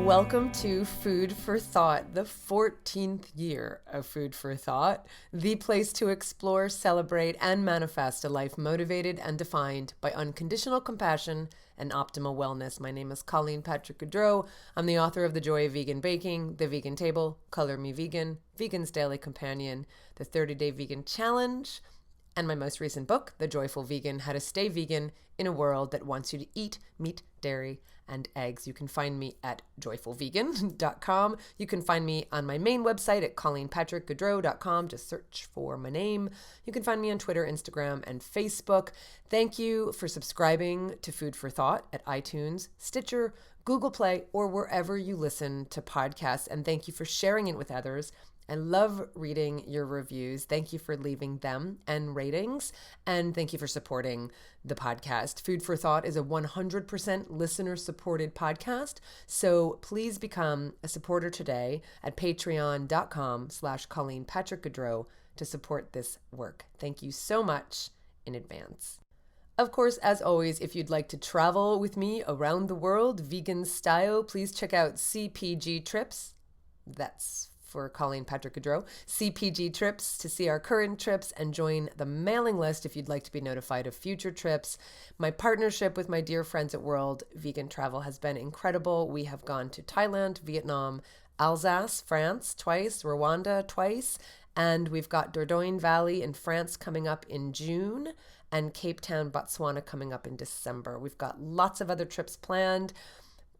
Welcome to Food for Thought, the 14th year of Food for Thought, the place to explore, celebrate, and manifest a life motivated and defined by unconditional compassion and optimal wellness. My name is Colleen Patrick-Goudreau. I'm the author of The Joy of Vegan Baking, The Vegan Table, Color Me Vegan, Vegan's Daily Companion, The 30-Day Vegan Challenge, and my most recent book, The Joyful Vegan, How to Stay Vegan in a World That Wants You to Eat Meat, Dairy, and Eggs. You can find me at joyfulvegan.com. You can find me on my main website at colleenpatrickgoudreau.com. Just search for my name. You can find me on Twitter, Instagram, and Facebook. Thank you for subscribing to Food for Thought at iTunes, Stitcher, Google Play, or wherever you listen to podcasts. And thank you for sharing it with others. I love reading your reviews. Thank you for leaving them and ratings. And thank you for supporting the podcast. Food for Thought is a 100% listener-supported podcast. So please become a supporter today at patreon.com/Colleen Patrick-Goudreau to support this work. Thank you so much in advance. Of course, as always, if you'd like to travel with me around the world, vegan style, please check out CPG Trips. That's for Colleen Patrick-Goudreau, CPG Trips, to see our current trips and join the mailing list if you'd like to be notified of future trips. My partnership with my dear friends at World Vegan Travel has been incredible. We have gone to Thailand, Vietnam, Alsace, France twice, Rwanda twice, and we've got Dordogne Valley in France coming up in June and Cape Town, Botswana coming up in December. We've got lots of other trips planned,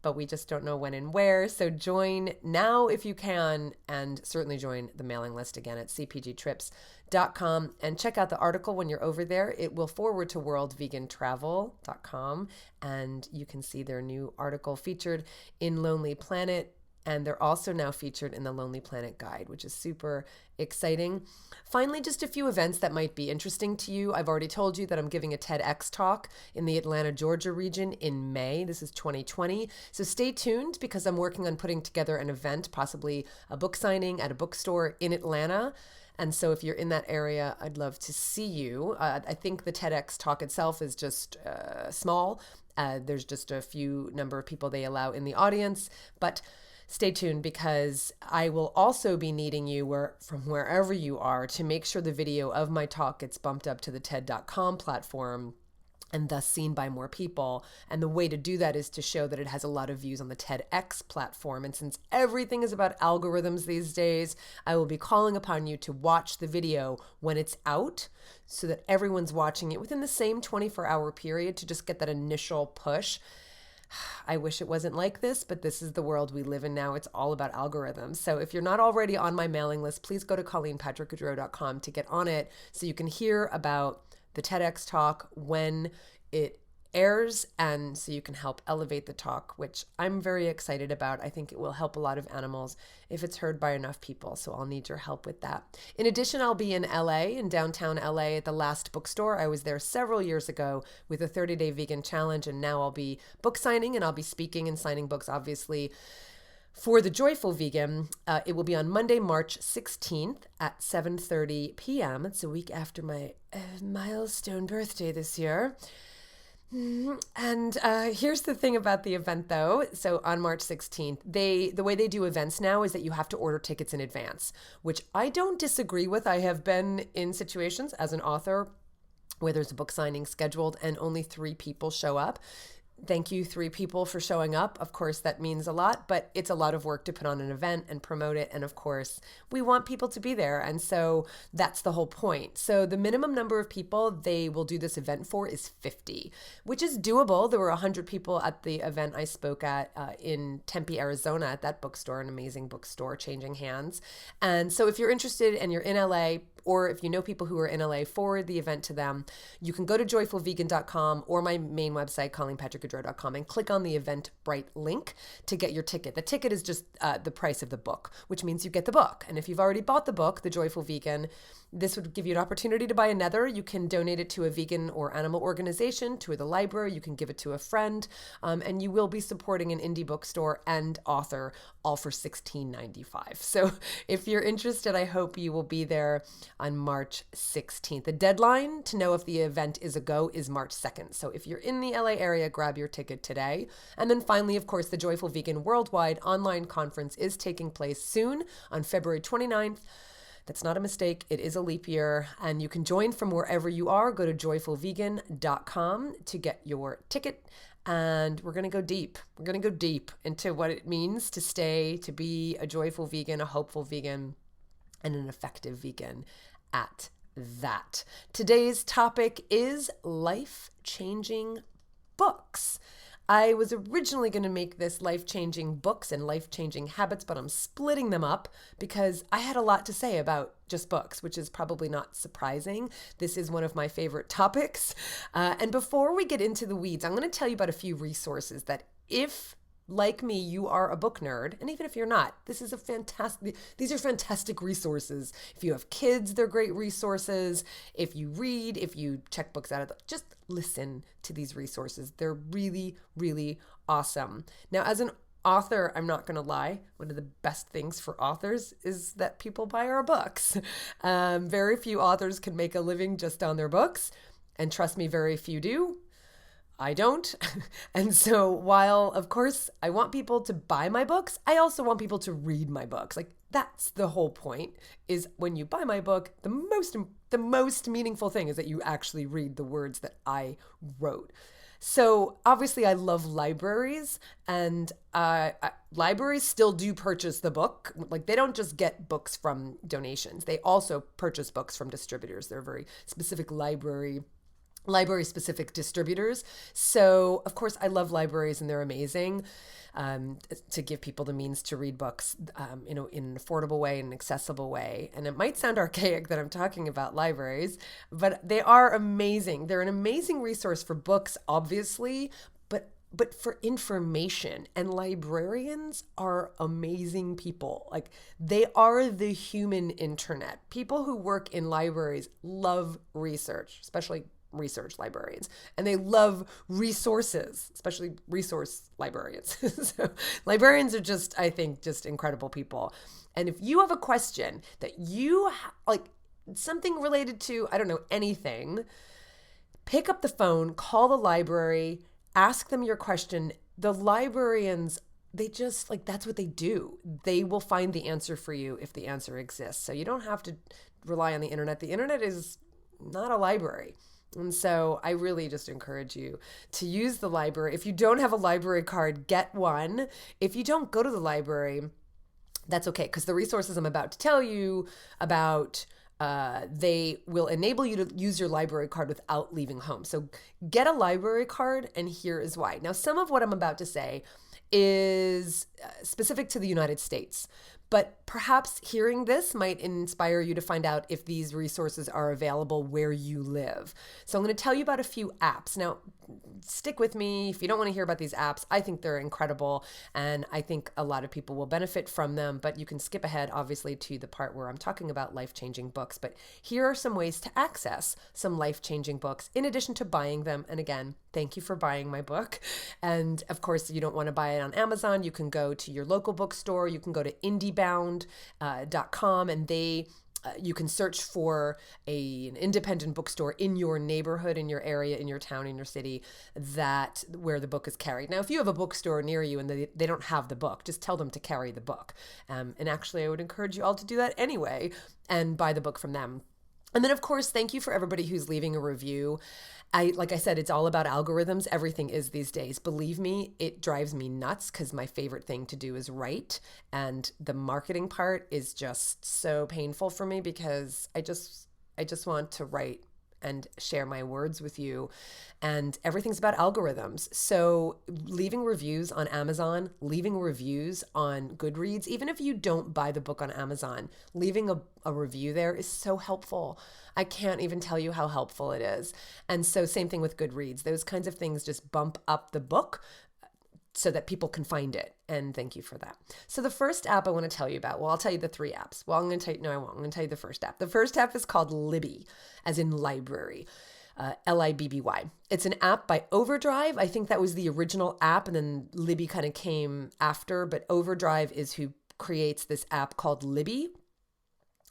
but we just don't know when and where. So join now if you can, and certainly join the mailing list again at cpgtrips.com, and check out the article when you're over there. It will forward to worldvegantravel.com, and you can see their new article featured in Lonely Planet. And they're also now featured in the Lonely Planet Guide, which is super exciting. Finally, just a few events that might be interesting to you. I've already told you that I'm giving a TEDx talk in the Atlanta, Georgia region in May. This is 2020. So stay tuned, because I'm working on putting together an event, possibly a book signing at a bookstore in Atlanta. And so if you're in that area, I'd love to see you. I think the TEDx talk itself is just small. There's just a few number of people they allow in the audience, but stay tuned, because I will also be needing you from wherever you are to make sure the video of my talk gets bumped up to the TED.com platform and thus seen by more people. And the way to do that is to show that it has a lot of views on the TEDx platform. And since everything is about algorithms these days, I will be calling upon you to watch the video when it's out, so that everyone's watching it within the same 24-hour period to just get that initial push. I wish it wasn't like this, but this is the world we live in now. It's all about algorithms. So if you're not already on my mailing list, please go to colleenpatrickgoudreau.com to get on it, so you can hear about the TEDx talk when it airs, and so you can help elevate the talk, which I'm very excited about. I think it will help a lot of animals if it's heard by enough people, so I'll need your help with that. In addition, I'll be in LA, in downtown LA, at the Last Bookstore. I was there several years ago with a 30-day vegan challenge, and now I'll be book signing, and I'll be speaking and signing books, obviously, for The Joyful Vegan. It will be on Monday, March 16th at 7:30 p.m. It's a week after my milestone birthday this year. And here's the thing about the event, though. So on March 16th, the way they do events now is that you have to order tickets in advance, which I don't disagree with. I have been in situations as an author where there's a book signing scheduled and only 3 people show up. Thank you, 3 people, for showing up. Of course, that means a lot, but it's a lot of work to put on an event and promote it. And of course, we want people to be there. And so that's the whole point. So the minimum number of people they will do this event for is 50, which is doable. There were 100 people at the event I spoke at in Tempe, Arizona, at that bookstore, an amazing bookstore, changing hands. And so if you're interested and you're in LA, or if you know people who are in LA, forward the event to them. You can go to joyfulvegan.com or my main website, colleenpatrickgoudreau.com, and click on the Eventbrite link to get your ticket. The ticket is just the price of the book, which means you get the book. And if you've already bought the book, The Joyful Vegan, this would give you an opportunity to buy another. You can donate it to a vegan or animal organization, to the library. You can give it to a friend, and you will be supporting an indie bookstore and author, all for $16.95. So if you're interested, I hope you will be there. on March 16th. The deadline to know if the event is a go is March 2nd. So if you're in the LA area, grab your ticket today. And then finally, of course, the Joyful Vegan Worldwide Online Conference is taking place soon on February 29th. That's not a mistake. It is a leap year, and you can join from wherever you are. Go to joyfulvegan.com to get your ticket, and we're going to go deep. We're going to go deep into what it means to be a joyful vegan, a hopeful vegan, and an effective vegan at that. Today's topic is life-changing books. I was originally going to make this life-changing books and life-changing habits, but I'm splitting them up because I had a lot to say about just books, which is probably not surprising. This is one of my favorite topics. And before we get into the weeds, I'm going to tell you about a few resources that if, like me, you are a book nerd, and even if you're not, these are fantastic resources. If you have kids, they're great resources. If you read, if you check books out just listen to these resources. They're really, really awesome. Now, as an author, I'm not going to lie, one of the best things for authors is that people buy our books. Very few authors can make a living just on their books, and trust me, very few do. I don't. And so while, of course, I want people to buy my books, I also want people to read my books. Like, that's the whole point, is when you buy my book, the most meaningful thing is that you actually read the words that I wrote. So obviously I love libraries, and libraries still do purchase the book. Like, they don't just get books from donations. They also purchase books from distributors. They're very specific library-specific distributors. So, of course, I love libraries, and they're amazing to give people the means to read books, in an affordable way, in an accessible way. And it might sound archaic that I'm talking about libraries, but they are amazing. They're an amazing resource for books, obviously, but for information. And librarians are amazing people. Like, they are the human internet. People who work in libraries love research, especially research librarians, and they love resources, especially resource librarians. So librarians are I think incredible people. And if you have a question that you like, something related to, I don't know, anything, pick up the phone, call the library, ask them your question. The librarians, they just, like, that's what they do. They will find the answer for you if the answer exists. So you don't have to rely on the internet. The internet is not a library. And so I really just encourage you to use the library. If you don't have a library card, get one. If you don't go to the library, that's okay, because the resources I'm about to tell you about, they will enable you to use your library card without leaving home. So get a library card, and here is why. Now, some of what I'm about to say is specific to the United States, but perhaps hearing this might inspire you to find out if these resources are available where you live. So I'm going to tell you about a few apps. Now, stick with me. If you don't want to hear about these apps, I think they're incredible, and I think a lot of people will benefit from them, but you can skip ahead, obviously, to the part where I'm talking about life-changing books. But here are some ways to access some life-changing books in addition to buying them. And again, thank you for buying my book. And of course, you don't want to buy it on Amazon. You can go to your local bookstore. You can go to indiebound.com, and you can search for an independent bookstore in your neighborhood, in your area, in your town, in your city, where the book is carried. Now, if you have a bookstore near you and they don't have the book, just tell them to carry the book. And actually, I would encourage you all to do that anyway and buy the book from them. And then, of course, thank you for everybody who's leaving a review. Like I said, it's all about algorithms. Everything is these days. Believe me, it drives me nuts because my favorite thing to do is write. And the marketing part is just so painful for me because I just want to write and share my words with you. And everything's about algorithms. So leaving reviews on Amazon, leaving reviews on Goodreads, even if you don't buy the book on Amazon, leaving a review there is so helpful. I can't even tell you how helpful it is. And so same thing with Goodreads. Those kinds of things just bump up the book so that people can find it. And thank you for that. So the first app I want to tell you about, well, I'll tell you the three apps. Well, I'm going to tell you, no, I won't. I'm going to tell you the first app. The first app is called Libby, as in library, Libby. It's an app by Overdrive. I think that was the original app, and then Libby kind of came after, but Overdrive is who creates this app called Libby.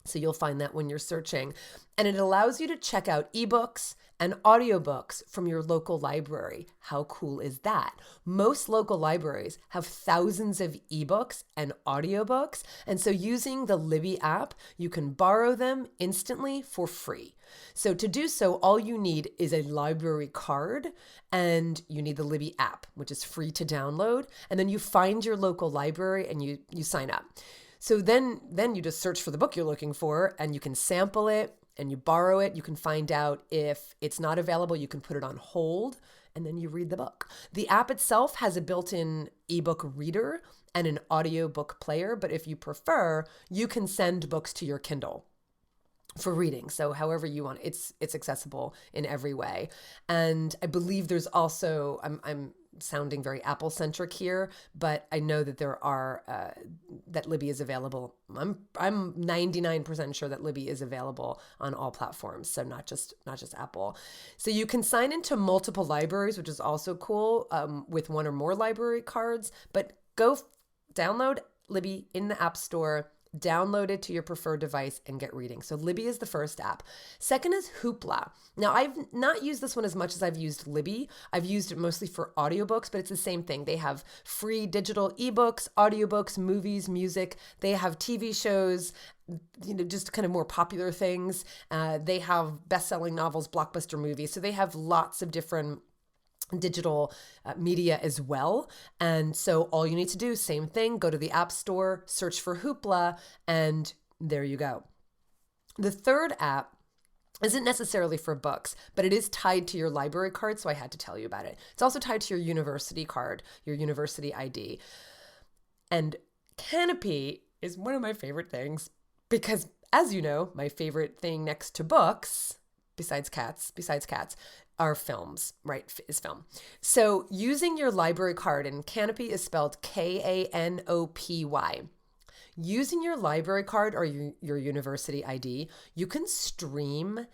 So you'll find that when you're searching. And it allows you to check out ebooks and audiobooks from your local library. How cool is that? Most local libraries have thousands of ebooks and audiobooks. And so using the Libby app, you can borrow them instantly for free. So to do so, all you need is a library card and you need the Libby app, which is free to download. And then you find your local library and you sign up. So then you just search for the book you're looking for and you can sample it and you borrow it. You can find out if it's not available. You can put it on hold and then you read the book. The app itself has a built-in ebook reader and an audiobook player, but if you prefer, you can send books to your Kindle for reading. So however you want, it's accessible in every way. And I believe there's also, I'm sounding very Apple centric here, but I know that there are, that Libby is available. I'm 99% sure that Libby is available on all platforms. So not just Apple. So you can sign into multiple libraries, which is also cool, with one or more library cards, but go download Libby in the App Store, download it to your preferred device and get reading. So Libby is the first app. Second is Hoopla. Now, I've not used this one as much as I've used Libby. I've used it mostly for audiobooks, but it's the same thing. They have free digital ebooks, audiobooks, movies, music. They have TV shows, just kind of more popular things. They have best-selling novels, blockbuster movies. So they have lots of different digital media as well. And so all you need to do, same thing, go to the App Store, search for Hoopla, and there you go. The third app isn't necessarily for books, but it is tied to your library card, so I had to tell you about it. It's also tied to your university card, your university ID. And Canopy is one of my favorite things because, as you know, my favorite thing next to books, besides cats, are films, right? Is film. So using your library card, and Canopy is spelled Kanopy. Using your library card or your university ID, you can stream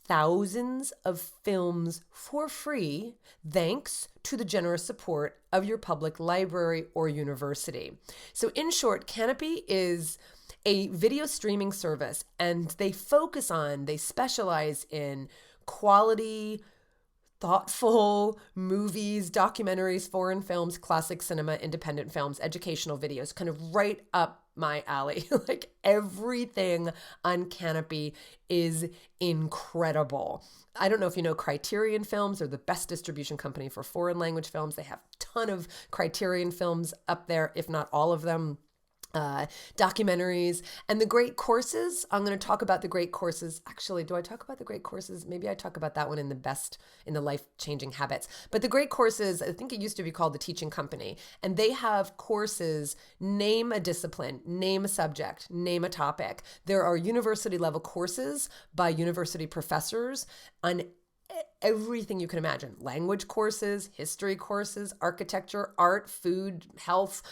thousands of films for free thanks to the generous support of your public library or university. So in short, Canopy is a video streaming service, and they specialize in quality, thoughtful movies, documentaries, foreign films, classic cinema, independent films, educational videos, kind of right up my alley. Like everything on Canopy is incredible. I don't know if you know Criterion Films are the best distribution company for foreign language films. They have a ton of Criterion films up there, if not all of them. Documentaries and the great courses. I'm going to talk about the great courses. Actually, do I talk about the great courses? Maybe I talk about that one in the life-changing habits. But the great courses, I think it used to be called the Teaching Company, and they have courses, name a discipline, name a subject, name a topic. There are university level courses by university professors on everything you can imagine. Language courses, history courses, architecture, art, food, health.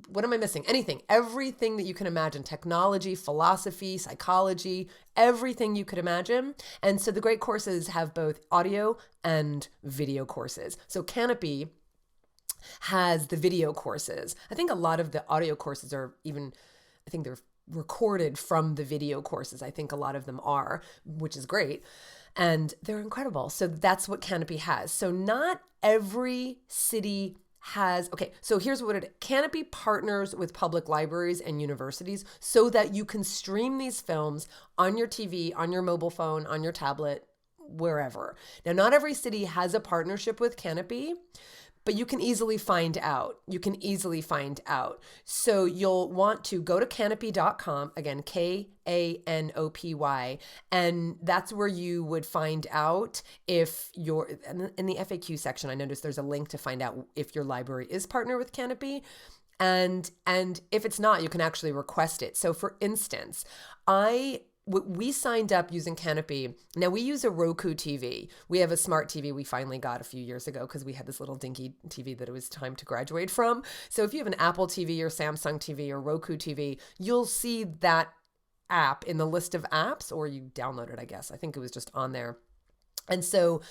What am I missing? Anything, everything that you can imagine. Technology, philosophy, psychology, everything you could imagine. And so the great courses have both audio and video courses. So Canopy has the video courses. I think a lot of the audio courses are I think they're recorded from the video courses. I think a lot of them are, which is great. And they're incredible. So that's what Canopy has. So not every city has, so here's what Canopy partners with public libraries and universities so that you can stream these films on your TV, on your mobile phone, on your tablet, wherever. Now, not every city has a partnership with Canopy, but you can easily find out. So you'll want to go to canopy.com, again, Kanopy, and that's where you would find out if in the FAQ section, I noticed there's a link to find out if your library is partnered with Canopy. And if it's not, you can actually request it. So for instance, we signed up using Canopy. Now we use a Roku TV. We have a smart TV we finally got a few years ago because we had this little dinky TV that it was time to graduate from. So if you have an Apple TV or Samsung TV or Roku TV, you'll see that app in the list of apps, or you download it, I guess. I think it was just on there. And so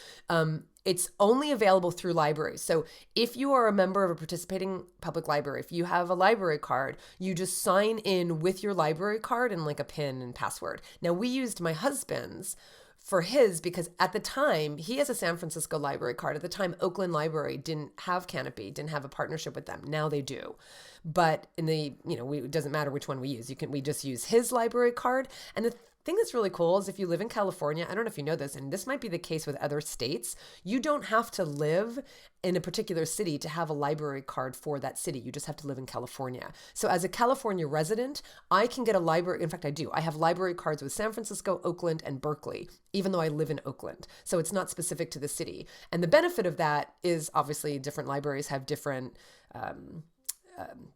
It's only available through libraries. So if you are a member of a participating public library, if you have a library card, you just sign in with your library card and like a PIN and password. Now, we used my husband's for his because at the time, he has a San Francisco library card. At the time, Oakland Library didn't have Canopy, didn't have a partnership with them. Now they do. But it doesn't matter which one we use. We just use his library card. And the thing that's really cool is if you live in California, I don't know if you know this, and this might be the case with other states, you don't have to live in a particular city to have a library card for that city. You just have to live in California. So as a California resident, I can get a library. In fact, I do. I have library cards with San Francisco, Oakland, and Berkeley, even though I live in Oakland. So it's not specific to the city. And the benefit of that is obviously different libraries have different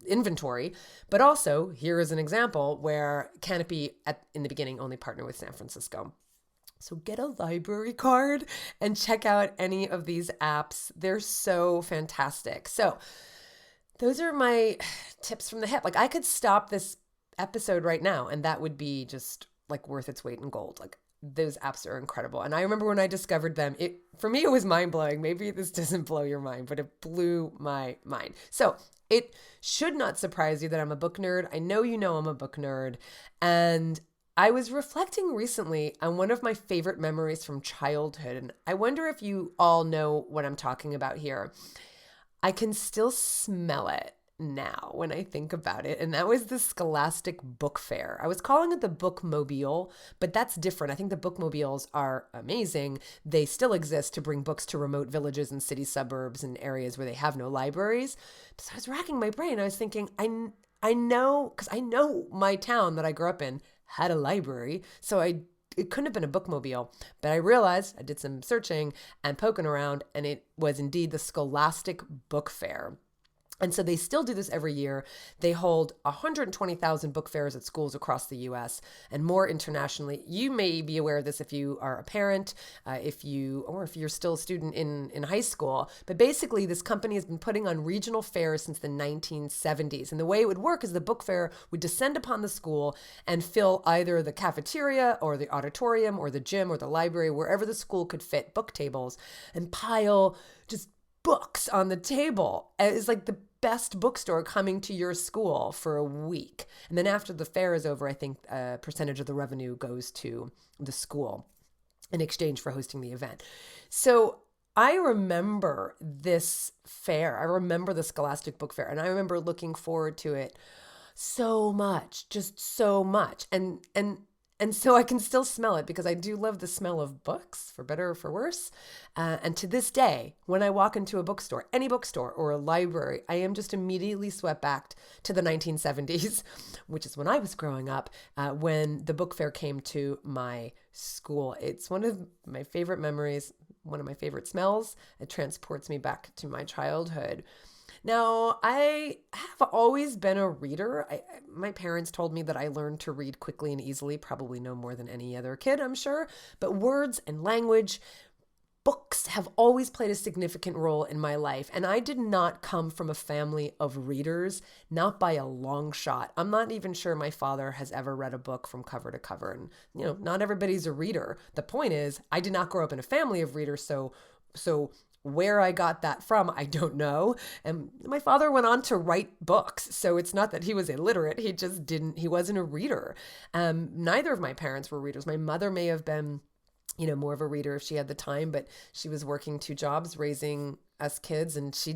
inventory, but also here is an example where Canopy in the beginning only partnered with San Francisco. So get a library card and check out any of these apps. They're so fantastic. So those are my tips from the hip. Like I could stop this episode right now and that would be just like worth its weight in gold. Like those apps are incredible. And I remember when I discovered them, for me, it was mind blowing. Maybe this doesn't blow your mind, but it blew my mind. So it should not surprise you that I'm a book nerd. I know you know I'm a book nerd. And I was reflecting recently on one of my favorite memories from childhood. And I wonder if you all know what I'm talking about here. I can still smell it now when I think about it. And that was the Scholastic Book Fair. I was calling it the Bookmobile, but that's different. I think the Bookmobiles are amazing. They still exist to bring books to remote villages and city suburbs and areas where they have no libraries. So I was racking my brain. I was thinking, I know, because I know my town that I grew up in had a library. So it couldn't have been a bookmobile, but I realized I did some searching and poking around, and it was indeed the Scholastic Book Fair. And so they still do this every year. They hold 120,000 book fairs at schools across the U.S. and more internationally. You may be aware of this if you are a parent, if you're still a student in high school. But basically, this company has been putting on regional fairs since the 1970s. And the way it would work is the book fair would descend upon the school and fill either the cafeteria or the auditorium or the gym or the library, wherever the school could fit book tables, and pile just books on the table. It's like the best bookstore coming to your school for a week. And then after the fair is over, I think a percentage of the revenue goes to the school in exchange for hosting the event. So I remember this fair. I remember the Scholastic Book Fair, and I remember looking forward to it so much, just so much. And so I can still smell it because I do love the smell of books, for better or for worse. And to this day, when I walk into a bookstore, any bookstore or a library, I am just immediately swept back to the 1970s, which is when I was growing up, when the book fair came to my school. It's one of my favorite memories, one of my favorite smells. It transports me back to my childhood. Now, I have always been a reader. My parents told me that I learned to read quickly and easily, probably no more than any other kid, I'm sure. But words and language, books have always played a significant role in my life. And I did not come from a family of readers, not by a long shot. I'm not even sure my father has ever read a book from cover to cover. And, not everybody's a reader. The point is, I did not grow up in a family of readers, so where I got that from, I don't know. And my father went on to write books. So it's not that he was illiterate. He wasn't a reader. Neither of my parents were readers. My mother may have been, more of a reader if she had the time, but she was working 2 jobs raising us kids, and she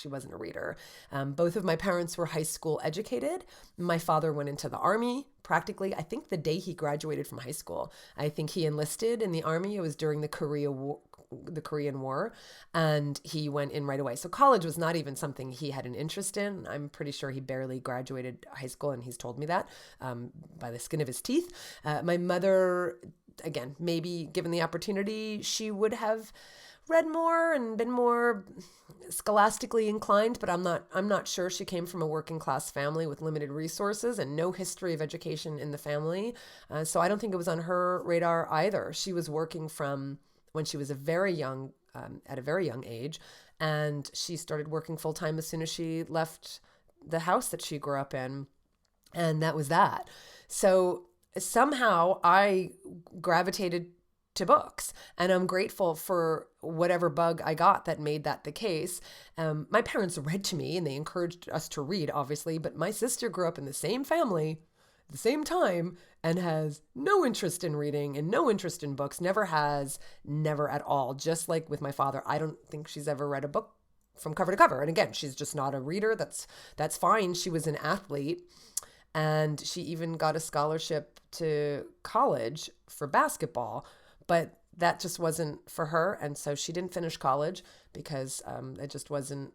wasn't a reader. Both of my parents were high school educated. My father went into the Army practically, I think the day he graduated from high school. I think he enlisted in the Army. It was during the Korean War, and he went in right away. So college was not even something he had an interest in. I'm pretty sure he barely graduated high school, and he's told me that by the skin of his teeth. My mother, again, maybe given the opportunity, she would have read more and been more scholastically inclined, but I'm not sure. She came from a working class family with limited resources and no history of education in the family. So I don't think it was on her radar either. She was working from when she was at a very young age, and she started working full time as soon as she left the house that she grew up in. And that was that. So somehow I gravitated to books. And I'm grateful for whatever bug I got that made that the case. My parents read to me and they encouraged us to read, obviously, but my sister grew up in the same family, the same time, and has no interest in reading and no interest in books, never has, never at all. Just like with my father, I don't think she's ever read a book from cover to cover. And again, she's just not a reader. That's fine. She was an athlete and she even got a scholarship to college for basketball, but that just wasn't for her. And so she didn't finish college because it just wasn't,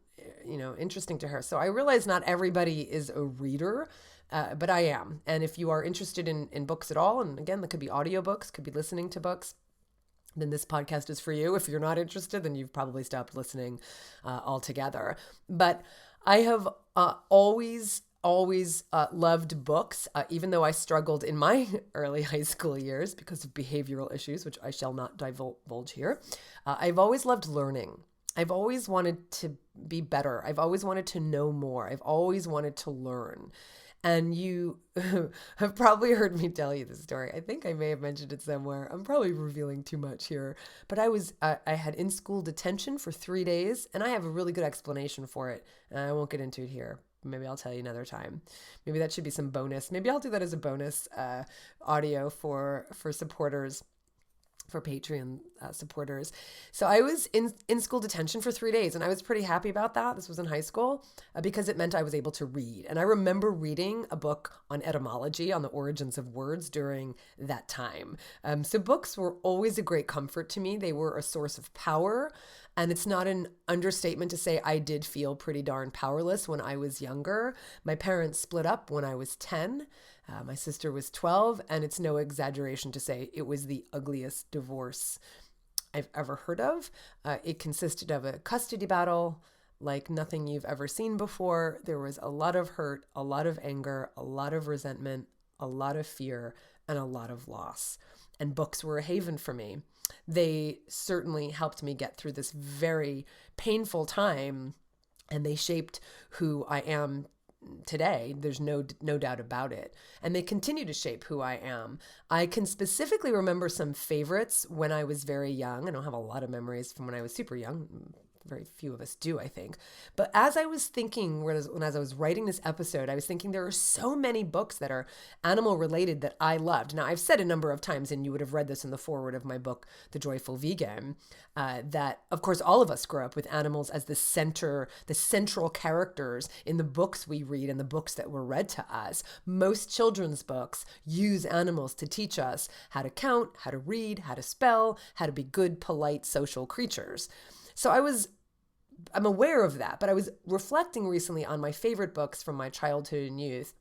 interesting to her. So I realize not everybody is a reader, but I am. And if you are interested in books at all, and again, that could be audiobooks, could be listening to books, then this podcast is for you. If you're not interested, then you've probably stopped listening altogether. But I have always loved books, even though I struggled in my early high school years because of behavioral issues, which I shall not divulge here. I've always loved learning. I've always wanted to be better. I've always wanted to know more. I've always wanted to learn. And you have probably heard me tell you this story. I think I may have mentioned it somewhere. I'm probably revealing too much here. But I had in-school detention for 3 days, and I have a really good explanation for it. And I won't get into it here. Maybe I'll tell you another time. Maybe that should be some bonus. Maybe I'll do that as a bonus audio for supporters, for Patreon supporters. So I was in school detention for 3 days, and I was pretty happy about that. This was in high school because it meant I was able to read. And I remember reading a book on etymology, on the origins of words during that time. So books were always a great comfort to me. They were a source of power. And it's not an understatement to say I did feel pretty darn powerless when I was younger. My parents split up when I was 10. My sister was 12, and it's no exaggeration to say it was the ugliest divorce I've ever heard of. It consisted of a custody battle like nothing you've ever seen before. There was a lot of hurt, a lot of anger, a lot of resentment, a lot of fear, and a lot of loss. And books were a haven for me. They certainly helped me get through this very painful time, and they shaped who I am today. There's no doubt about it. And they continue to shape who I am. I can specifically remember some favorites when I was very young. I don't have a lot of memories from when I was super young. Very few of us do, I think. But as I was thinking, as I was writing this episode, I was thinking there are so many books that are animal related that I loved. Now, I've said a number of times, and you would have read this in the foreword of my book, The Joyful Vegan, that, of course, all of us grow up with animals as the central characters in the books we read and the books that were read to us. Most children's books use animals to teach us how to count, how to read, how to spell, how to be good, polite, social creatures. So I'm aware of that, but I was reflecting recently on my favorite books from my childhood and youth.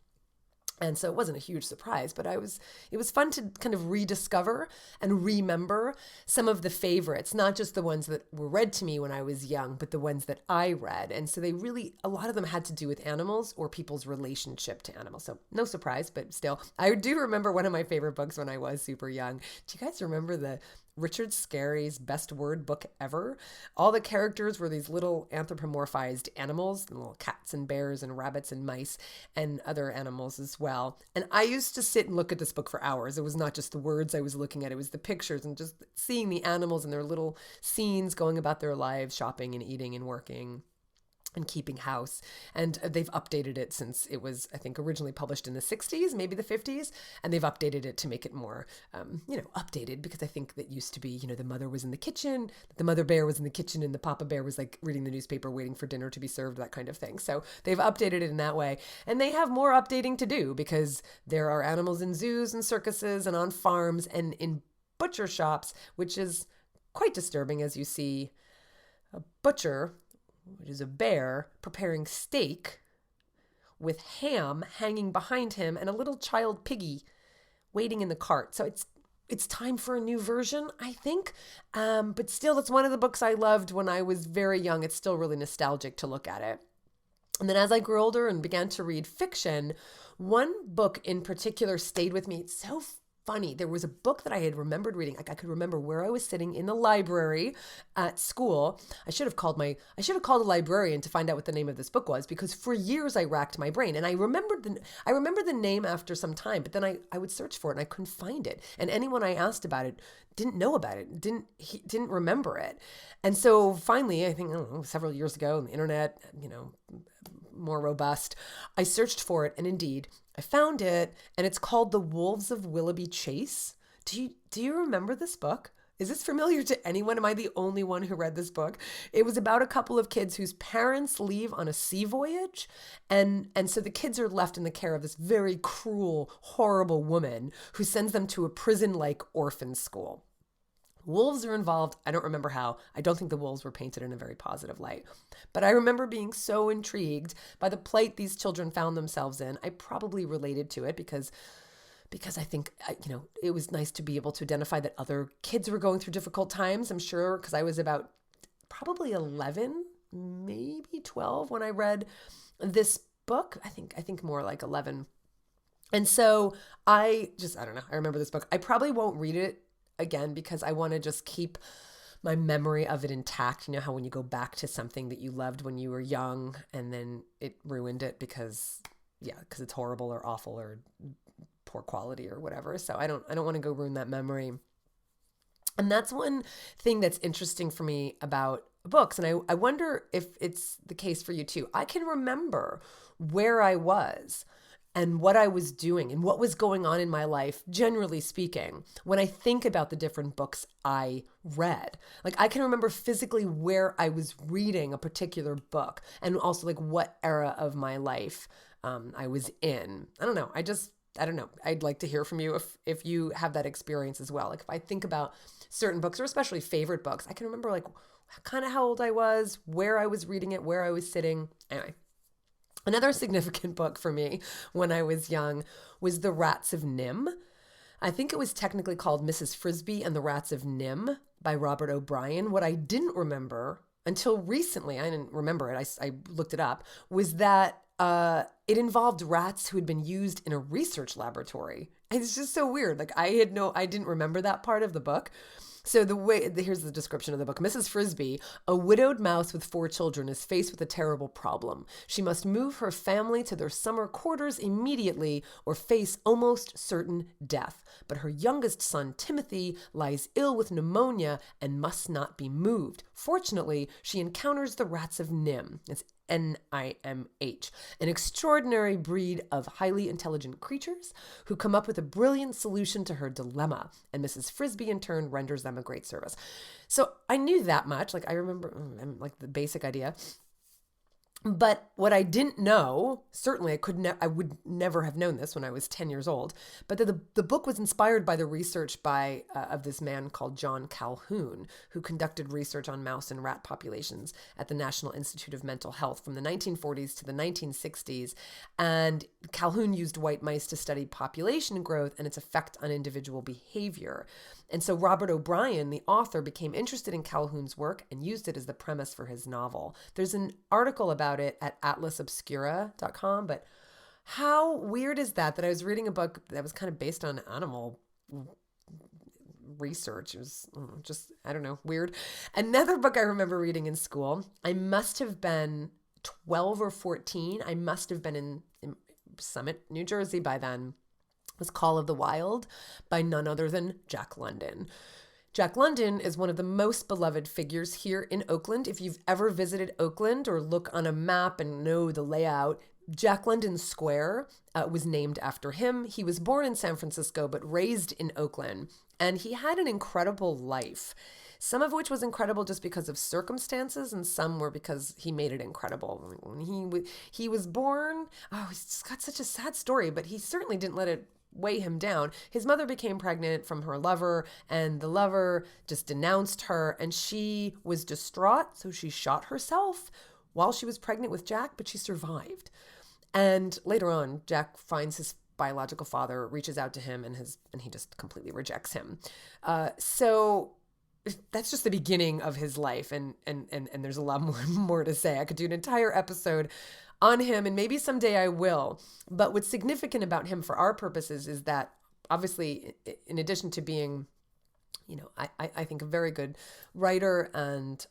And so it wasn't a huge surprise, but it was fun to kind of rediscover and remember some of the favorites, not just the ones that were read to me when I was young, but the ones that I read. And so a lot of them had to do with animals or people's relationship to animals. So no surprise, but still, I do remember one of my favorite books when I was super young. Do you guys remember the Richard Scarry's Best Word Book Ever? All the characters were these little anthropomorphized animals, little cats and bears and rabbits and mice and other animals as well. And I used to sit and look at this book for hours. It was not just the words I was looking at, it was the pictures and just seeing the animals and their little scenes going about their lives, shopping and eating and working and keeping house. And they've updated it since it was, I think, originally published in the 60s, maybe the 50s. And they've updated it to make it more, updated, because I think that used to be, the mother was in the kitchen, the mother bear was in the kitchen, and the papa bear was like reading the newspaper, waiting for dinner to be served, that kind of thing. So they've updated it in that way. And they have more updating to do because there are animals in zoos and circuses and on farms and in butcher shops, which is quite disturbing as you see a butcher, which is a bear, preparing steak with ham hanging behind him and a little child piggy waiting in the cart. So it's time for a new version, I think. But still, that's one of the books I loved when I was very young. It's still really nostalgic to look at it. And then as I grew older and began to read fiction, one book in particular stayed with me. It's so funny. There was a book that I had remembered reading. Like I could remember where I was sitting in the library at school. I should have called a librarian to find out what the name of this book was, because for years I racked my brain and I remembered the name after some time, but then I would search for it and I couldn't find it. And anyone I asked about it didn't know about it, didn't remember it. And so finally, I think, I don't know, several years ago on the internet, more robust, I searched for it, and indeed I found it, and it's called The Wolves of Willoughby Chase. Do you remember this book? Is this familiar to anyone? Am I the only one who read this book? It was about a couple of kids whose parents leave on a sea voyage, and so the kids are left in the care of this very cruel, horrible woman who sends them to a prison-like orphan school. Wolves are involved. I don't remember how. I don't think the wolves were painted in a very positive light. But I remember being so intrigued by the plight these children found themselves in. I probably related to it because I think, it was nice to be able to identify that other kids were going through difficult times. I'm sure because I was about probably 11, maybe 12 when I read this book. I think more like 11. And so I don't know. I remember this book. I probably won't read it again because I want to just keep my memory of it intact. You know how when you go back to something that you loved when you were young and then it ruined it because it's horrible or awful or poor quality or whatever. So I don't want to go ruin that memory. And that's one thing that's interesting for me about books. And I wonder if it's the case for you too. I can remember where I was and what I was doing and what was going on in my life, generally speaking, when I think about the different books I read. Like I can remember physically where I was reading a particular book and also like what era of my life I was in. I don't know. I don't know. I'd like to hear from you if you have that experience as well. Like if I think about certain books or especially favorite books, I can remember like kind of how old I was, where I was reading it, where I was sitting. Anyway. Another significant book for me when I was young was The Rats of Nim. I think it was technically called Mrs. Frisby and the Rats of Nim by Robert O'Brien. What I didn't remember until recently, I didn't remember it, I looked it up, was that it involved rats who had been used in a research laboratory. It's just so weird. Like I didn't remember that part of the book. So here's the description of the book. Mrs. Frisby, a widowed mouse with 4 children, is faced with a terrible problem. She must move her family to their summer quarters immediately or face almost certain death. But her youngest son, Timothy, lies ill with pneumonia and must not be moved. Fortunately, she encounters the rats of Nim. It's NIMH, an extraordinary breed of highly intelligent creatures who come up with a brilliant solution to her dilemma, and Mrs. Frisby in turn renders them a great service. So I knew that much, like I remember like the basic idea. But what I didn't know, certainly I would never have known this when I was 10 years old, but the book was inspired by the research of this man called John Calhoun, who conducted research on mouse and rat populations at the National Institute of Mental Health from the 1940s to the 1960s. And Calhoun used white mice to study population growth and its effect on individual behavior. And so Robert O'Brien, the author, became interested in Calhoun's work and used it as the premise for his novel. There's an article about it at atlasobscura.com, but how weird is that I was reading a book that was kind of based on animal research. It was just, I don't know, weird. Another book I remember reading in school, I must have been 12 or 14. I must have been in Summit, New Jersey by then. Was Call of the Wild by none other than Jack London. Jack London is one of the most beloved figures here in Oakland. If you've ever visited Oakland or look on a map and know the layout, Jack London Square was named after him. He was born in San Francisco but raised in Oakland, and he had an incredible life. Some of which was incredible just because of circumstances, and some were because he made it incredible. When he was born, he's just got such a sad story, but he certainly didn't let it weigh him down. His mother became pregnant from her lover, and the lover just denounced her, and she was distraught, so she shot herself while she was pregnant with Jack, but she survived. And later on, Jack finds his biological father, reaches out to him, and he just completely rejects him. So that's just the beginning of his life, and there's a lot more to say. I could do an entire episode on him, and maybe someday I will. But what's significant about him for our purposes is that obviously, in addition to being, I think a very good writer and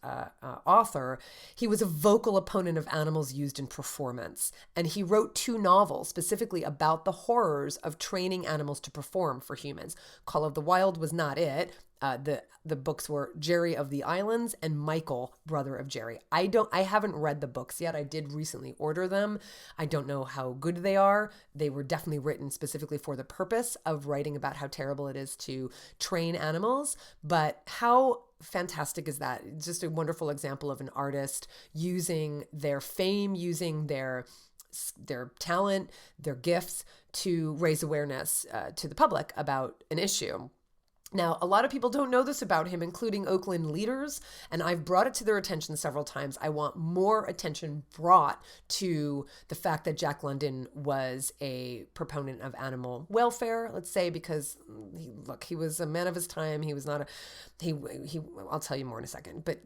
author, he was a vocal opponent of animals used in performance. And he wrote 2 novels specifically about the horrors of training animals to perform for humans. Call of the Wild was not it. The books were Jerry of the Islands and Michael, brother of Jerry. I haven't read the books yet. I did recently order them. I don't know how good they are. They were definitely written specifically for the purpose of writing about how terrible it is to train animals. But how fantastic is that? It's just a wonderful example of an artist using their fame, using their talent, their gifts to raise awareness to the public about an issue. Now, a lot of people don't know this about him, including Oakland leaders, and I've brought it to their attention several times. I want more attention brought to the fact that Jack London was a proponent of animal welfare, let's say, because he was a man of his time. He was not I'll tell you more in a second, but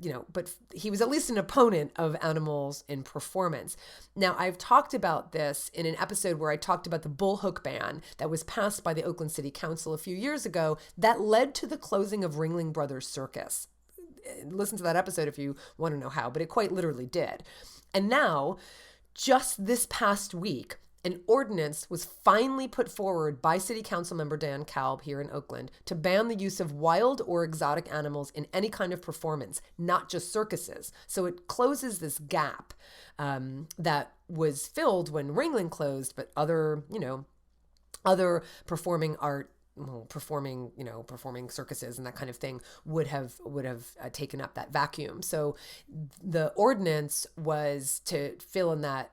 he was at least an opponent of animals in performance. Now, I've talked about this in an episode where I talked about the bullhook ban that was passed by the Oakland City Council a few years ago that led to the closing of Ringling Brothers Circus. Listen to that episode if you want to know how, but it quite literally did. And now, just this past week, an ordinance was finally put forward by City Council member Dan Kalb here in Oakland to ban the use of wild or exotic animals in any kind of performance, not just circuses. So it closes this gap that was filled when Ringling closed, but other performing art, performing circuses and that kind of thing would have taken up that vacuum. So the ordinance was to fill in that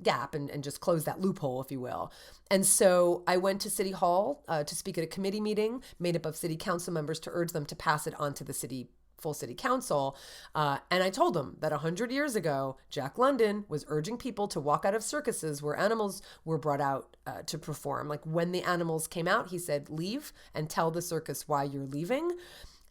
gap and just close that loophole, if you will. And so I went to City Hall to speak at a committee meeting made up of City Council members to urge them to pass it on to the full City Council. And I told them that 100 years ago, Jack London was urging people to walk out of circuses where animals were brought out to perform. Like when the animals came out, he said, leave and tell the circus why you're leaving.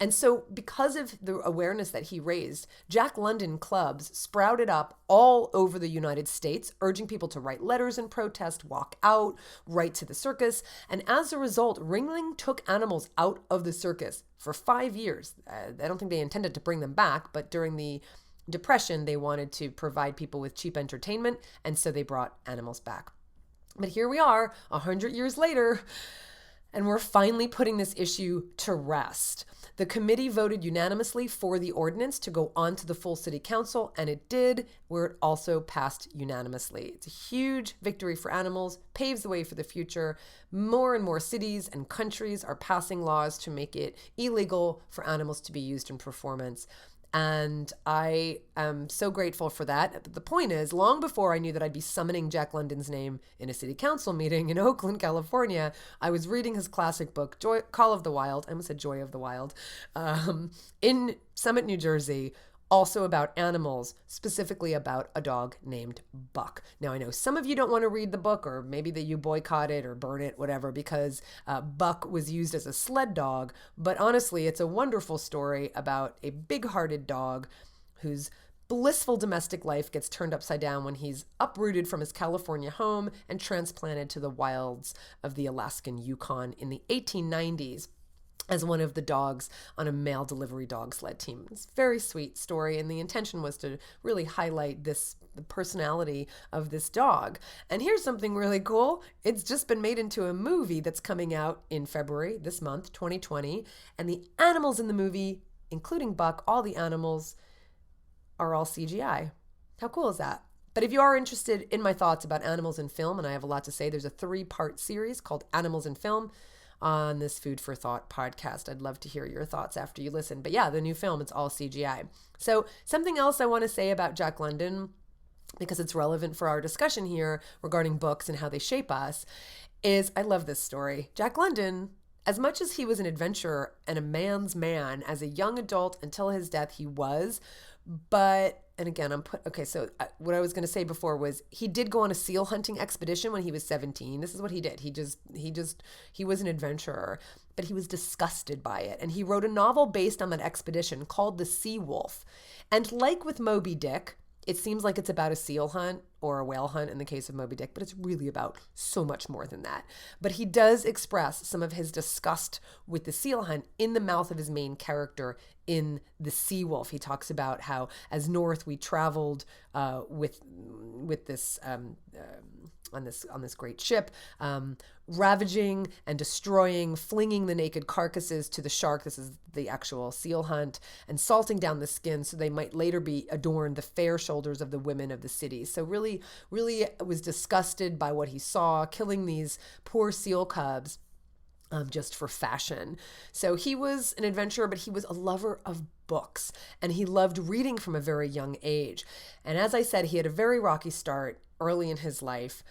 And so because of the awareness that he raised, Jack London clubs sprouted up all over the United States, urging people to write letters in protest, walk out, write to the circus. And as a result, Ringling took animals out of the circus for 5 years. I don't think they intended to bring them back, but during the Depression, they wanted to provide people with cheap entertainment, and so they brought animals back. But here we are, 100 years later, and we're finally putting this issue to rest. The committee voted unanimously for the ordinance to go on to the full City Council, and it did, where it also passed unanimously. It's a huge victory for animals, paves the way for the future. More and more cities and countries are passing laws to make it illegal for animals to be used in performance. And I am so grateful for that. But the point is, long before I knew that I'd be summoning Jack London's name in a city council meeting in Oakland, California, I was reading his classic book, Call of the Wild. I almost said Joy of the Wild, in Summit, New Jersey, also about animals, specifically about a dog named Buck. Now, I know some of you don't want to read the book, or maybe that you boycott it or burn it, whatever, because Buck was used as a sled dog. But honestly, it's a wonderful story about a big-hearted dog whose blissful domestic life gets turned upside down when he's uprooted from his California home and transplanted to the wilds of the Alaskan Yukon in the 1890s. As one of the dogs on a mail delivery dog sled team. It's a very sweet story, and the intention was to really highlight the personality of this dog. And here's something really cool. It's just been made into a movie that's coming out in February, this month, 2020, and the animals in the movie, including Buck, all the animals are all CGI. How cool is that? But if you are interested in my thoughts about animals in film, and I have a lot to say, there's a 3-part series called Animals in Film on this Food for Thought podcast. I'd love to hear your thoughts after you listen. But yeah, the new film, it's all CGI. So something else I want to say about Jack London, because it's relevant for our discussion here regarding books and how they shape us, is I love this story. Jack London, as much as he was an adventurer and a man's man as a young adult until his death, he was. But, and again, what I was going to say before was he did go on a seal hunting expedition when he was 17. This is what he did. He was an adventurer, but he was disgusted by it. And he wrote a novel based on that expedition called The Sea Wolf. And like with Moby Dick, It seems like it's about a seal hunt or a whale hunt in the case of Moby Dick, but it's really about so much more than that. But he does express some of his disgust with the seal hunt in the mouth of his main character in The Sea Wolf. He talks about how, as North, we traveled with this on this great ship, ravaging and destroying, flinging the naked carcasses to the shark. This is the actual seal hunt, and salting down the skin so they might later be adorned the fair shoulders of the women of the city. So really was disgusted by what he saw, killing these poor seal cubs just for fashion. So he was an adventurer, but he was a lover of books, and he loved reading from a very young age. And as I said, he had a very rocky start early in his life.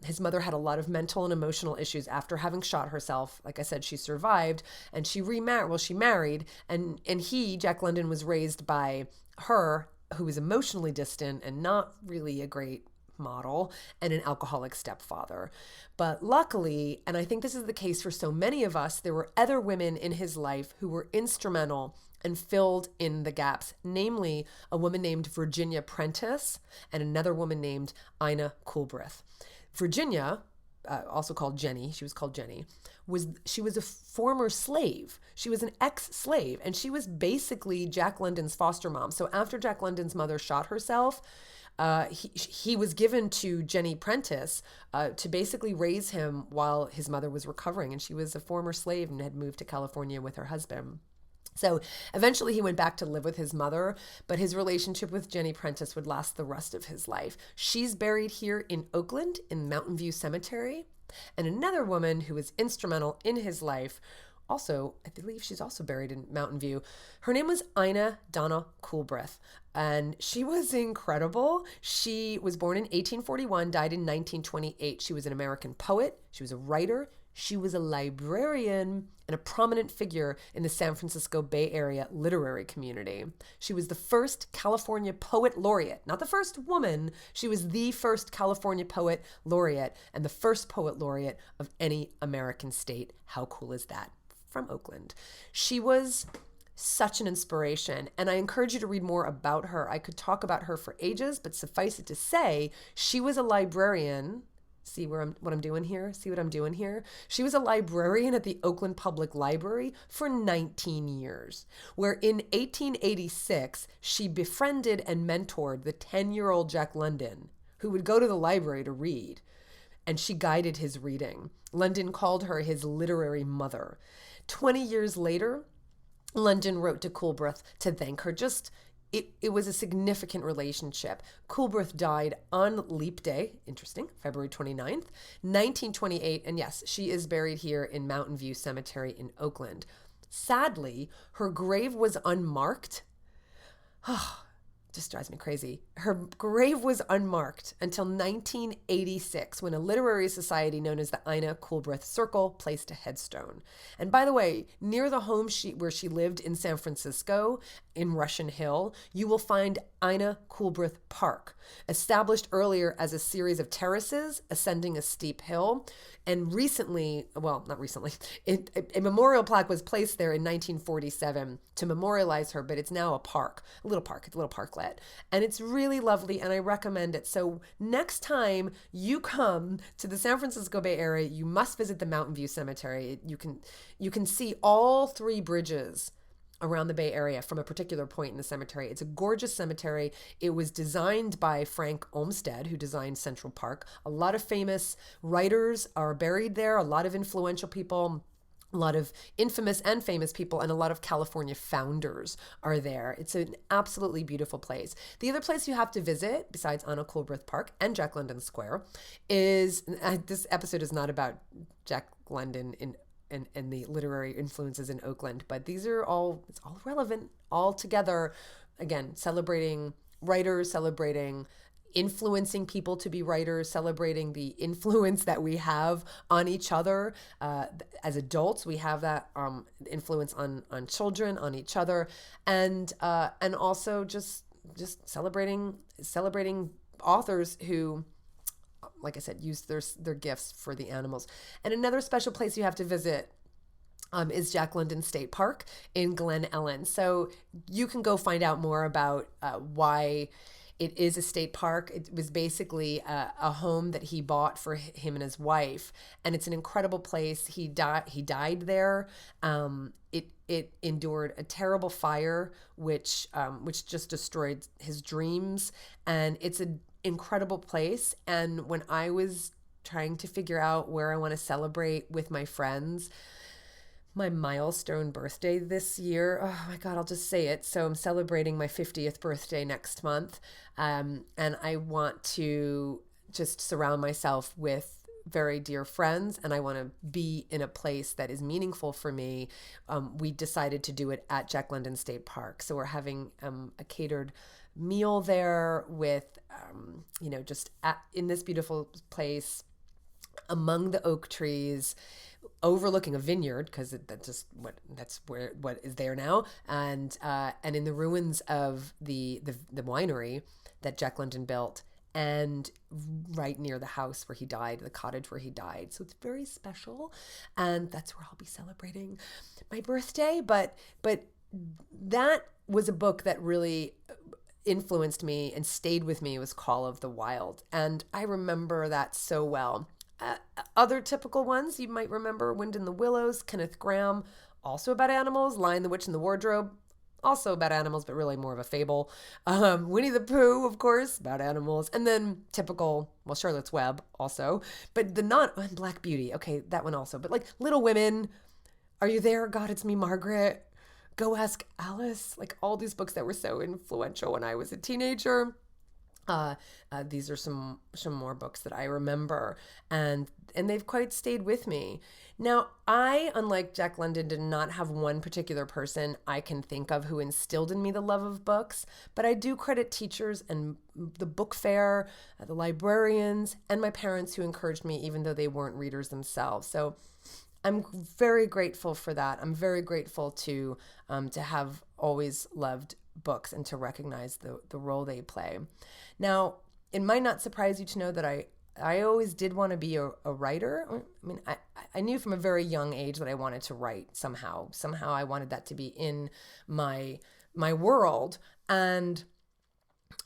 His mother had a lot of mental and emotional issues after having shot herself. Like I said, she survived, and she remarried. Well, she married, and he, Jack London, was raised by her, who was emotionally distant and not really a great model, and an alcoholic stepfather. But luckily, and I think this is the case for so many of us, there were other women in his life who were instrumental and filled in the gaps, namely a woman named Virginia Prentice and another woman named Ina Coolbrith. Virginia, also called Jenny, she was called Jenny, she was a former slave. She was an ex-slave, and she was basically Jack London's foster mom. So after Jack London's mother shot herself, he was given to Jenny Prentice to basically raise him while his mother was recovering, and she was a former slave and had moved to California with her husband. So eventually he went back to live with his mother, but his relationship with Jenny Prentice would last the rest of his life. She's buried here in Oakland in Mountain View Cemetery. And another woman who was instrumental in his life, also, I believe she's also buried in Mountain View. Her name was Ina Donna Coolbrith, and she was incredible. She was born in 1841, died in 1928. She was an American poet. She was a writer. She was a librarian and a prominent figure in the San Francisco Bay Area literary community. She was the first California poet laureate, not the first woman. She was the first California poet laureate and the first poet laureate of any American state. How cool is that? From Oakland. She was such an inspiration, and I encourage you to read more about her. I could talk about her for ages, but suffice it to say, she was a librarian. See what I'm doing here? See what I'm doing here? She was a librarian at the Oakland Public Library for 19 years, where in 1886, she befriended and mentored the 10-year-old Jack London, who would go to the library to read, and she guided his reading. London called her his literary mother. 20 years later, London wrote to Coolbrith to thank her. It was a significant relationship. Coolbrith died on Leap Day, interesting, February 29th, 1928. And yes, she is buried here in Mountain View Cemetery in Oakland. Sadly, her grave was unmarked. Just drives me crazy. Her grave was unmarked until 1986, when a literary society known as the Ina Coolbrith Circle placed a headstone. And by the way, near the home where she lived in San Francisco, in Russian Hill, you will find Ina Coolbrith Park, established earlier as a series of terraces ascending a steep hill. And recently, well, not recently, a memorial plaque was placed there in 1947 to memorialize her, but it's now a park, a little parklet. And it's really lovely, and I recommend it. So next time you come to the San Francisco Bay Area, you must visit the Mountain View Cemetery. You can see all three bridges around the Bay Area from a particular point in the cemetery. It's a gorgeous cemetery. It was designed by Frank Olmsted, who designed Central Park. A lot of famous writers are buried there, a lot of influential people, a lot of infamous and famous people, and a lot of California founders are there. It's an absolutely beautiful place. The other place you have to visit, besides Ina Coolbrith Park and Jack London Square, is, this episode is not about Jack London and the literary influences in Oakland, but it's all relevant all together. Again, celebrating writers, celebrating influencing people to be writers, celebrating the influence that we have on each other. As adults, we have that influence on children, on each other, and also just celebrating authors who, like I said, use their gifts for the animals. And another special place you have to visit is Jack London State Park in Glen Ellen. So you can go find out more about why It is a state park. It was basically a home that he bought for him and his wife, and it's an incredible place. He died there. It endured a terrible fire, which just destroyed his dreams, and it's an incredible place. And when I was trying to figure out where I want to celebrate with my friends, my milestone birthday this year. Oh my God, I'll just say it. So I'm celebrating my 50th birthday next month. And I want to just surround myself with very dear friends, and I want to be in a place that is meaningful for me. We decided to do it at Jack London State Park. So we're having a catered meal there with, just in this beautiful place among the oak trees, overlooking a vineyard, because that's what is there now, and in the ruins of the winery that Jack London built, and right near the house where he died, the cottage where he died. So it's very special, and that's where I'll be celebrating my birthday. But that was a book that really influenced me and stayed with me. It was Call of the Wild, and I remember that so well. Other typical ones you might remember: Wind in the Willows, Kenneth Grahame, also about animals. Lion, the Witch, and the Wardrobe, also about animals, but really more of a fable. Winnie the Pooh, of course, about animals. And then typical, Charlotte's Web also. But and Black Beauty, okay, that one also. But like Little Women, Are You There, God, It's Me, Margaret, Go Ask Alice, like all these books that were so influential when I was a teenager. These are some more books that I remember, and they've quite stayed with me. Now, I, unlike Jack London, did not have one particular person I can think of who instilled in me the love of books, but I do credit teachers and the book fair, the librarians, and my parents who encouraged me even though they weren't readers themselves. So I'm very grateful for that. I'm very grateful to have always loved books and to recognize the role they play. Now, it might not surprise you to know that I always did want to be a writer. I mean, I knew from a very young age that I wanted to write somehow. Somehow I wanted that to be in my world. And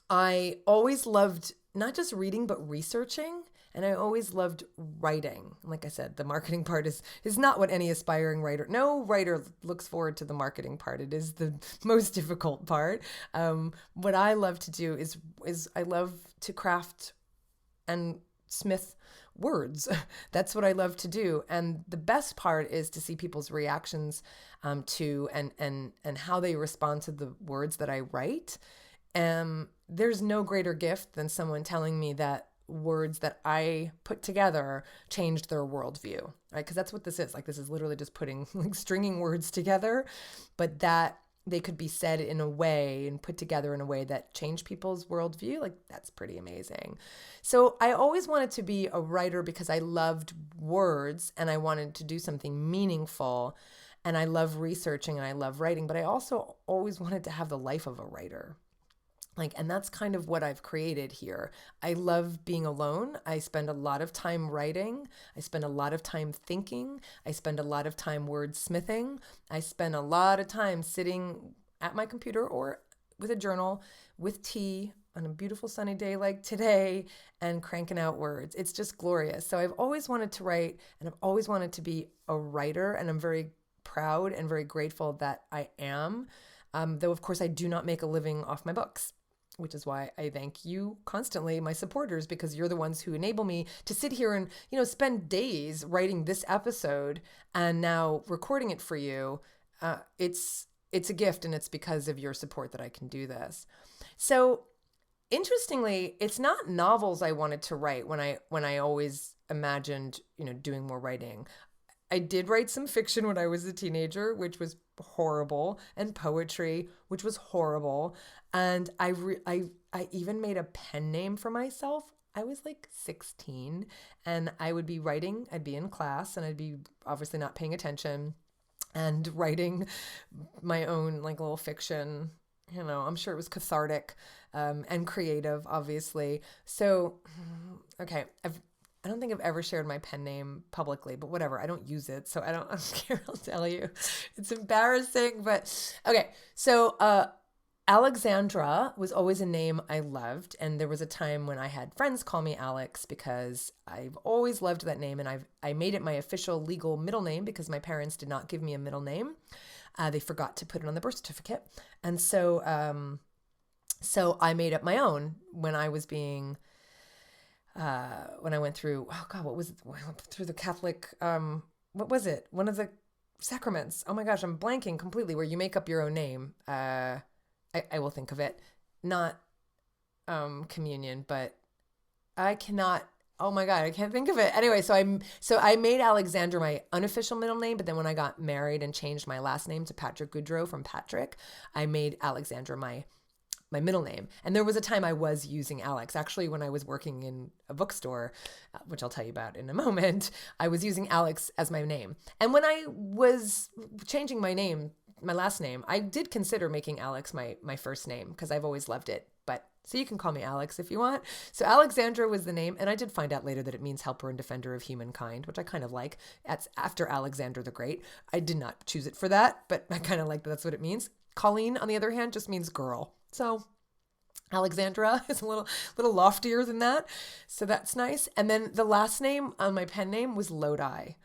I always loved not just reading, but researching. And I always loved writing. Like I said, the marketing part is not what any aspiring writer, no writer looks forward to the marketing part. It is the most difficult part. What I love to do is I love to craft and smith words. That's what I love to do. And the best part is to see people's reactions to and how they respond to the words that I write. There's no greater gift than someone telling me that words that I put together changed their worldview, right? Because that's what this is. Like, this is literally just putting, like, stringing words together, but that they could be said in a way and put together in a way that changed people's worldview. Like, that's pretty amazing. So I always wanted to be a writer because I loved words and I wanted to do something meaningful, and I love researching and I love writing, but I also always wanted to have the life of a writer. And that's kind of what I've created here. I love being alone. I spend a lot of time writing. I spend a lot of time thinking. I spend a lot of time wordsmithing. I spend a lot of time sitting at my computer or with a journal with tea on a beautiful sunny day like today and cranking out words. It's just glorious. So I've always wanted to write, and I've always wanted to be a writer, and I'm very proud and very grateful that I am. Though, of course, I do not make a living off my books, which is why I thank you constantly, my supporters, because you're the ones who enable me to sit here and, spend days writing this episode and now recording it for you. It's a gift, and it's because of your support that I can do this. So interestingly, it's not novels I wanted to write when I always imagined, doing more writing. I did write some fiction when I was a teenager, which was horrible, and poetry, which was horrible. And I even made a pen name for myself. I was like 16, and I would be writing. I'd be in class, and I'd be obviously not paying attention and writing my own little fiction. I'm sure it was cathartic and creative, obviously. So, okay, I don't think I've ever shared my pen name publicly, but whatever. I don't use it, so I don't care. I'll tell you. It's embarrassing, but okay. So Alexandra was always a name I loved, and there was a time when I had friends call me Alex because I've always loved that name, and I made it my official legal middle name because my parents did not give me a middle name. They forgot to put it on the birth certificate, and so I made up my own when I was being when I went through, oh God, what was it? I went through the Catholic, what was it? One of the sacraments. Oh my gosh, I'm blanking completely, where you make up your own name. I will think of it. Not communion, but I cannot. Oh my God, I can't think of it. Anyway, so I made Alexander my unofficial middle name, but then when I got married and changed my last name to Patrick-Goudreau from Patrick, I made Alexandra my middle name. And there was a time I was using Alex. Actually, when I was working in a bookstore, which I'll tell you about in a moment, I was using Alex as my name. And when I was changing my name, my last name, I did consider making Alex my first name because I've always loved it. But so you can call me Alex if you want. So Alexandra was the name. And I did find out later that it means helper and defender of humankind, which I kind of like. It's after Alexander the Great. I did not choose it for that, but I kind of like that that's what it means. Colleen, on the other hand, just means girl. So Alexandra is a little loftier than that. So that's nice. And then the last name on my pen name was Lodi.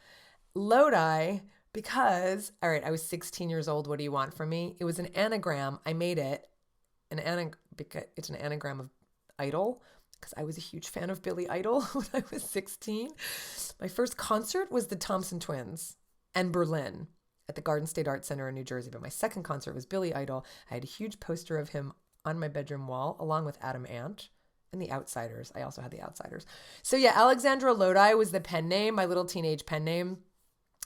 Lodi, because, all right, I was 16 years old. What do you want from me? It was an anagram. I made it because it's an anagram of idol, because I was a huge fan of Billy Idol when I was 16. My first concert was the Thompson Twins and Berlin at the Garden State Art Center in New Jersey. But my second concert was Billy Idol. I had a huge poster of him on my bedroom wall, along with Adam Ant and the Outsiders. I also had the Outsiders. So yeah, Alexandra Lodi was the pen name, my little teenage pen name.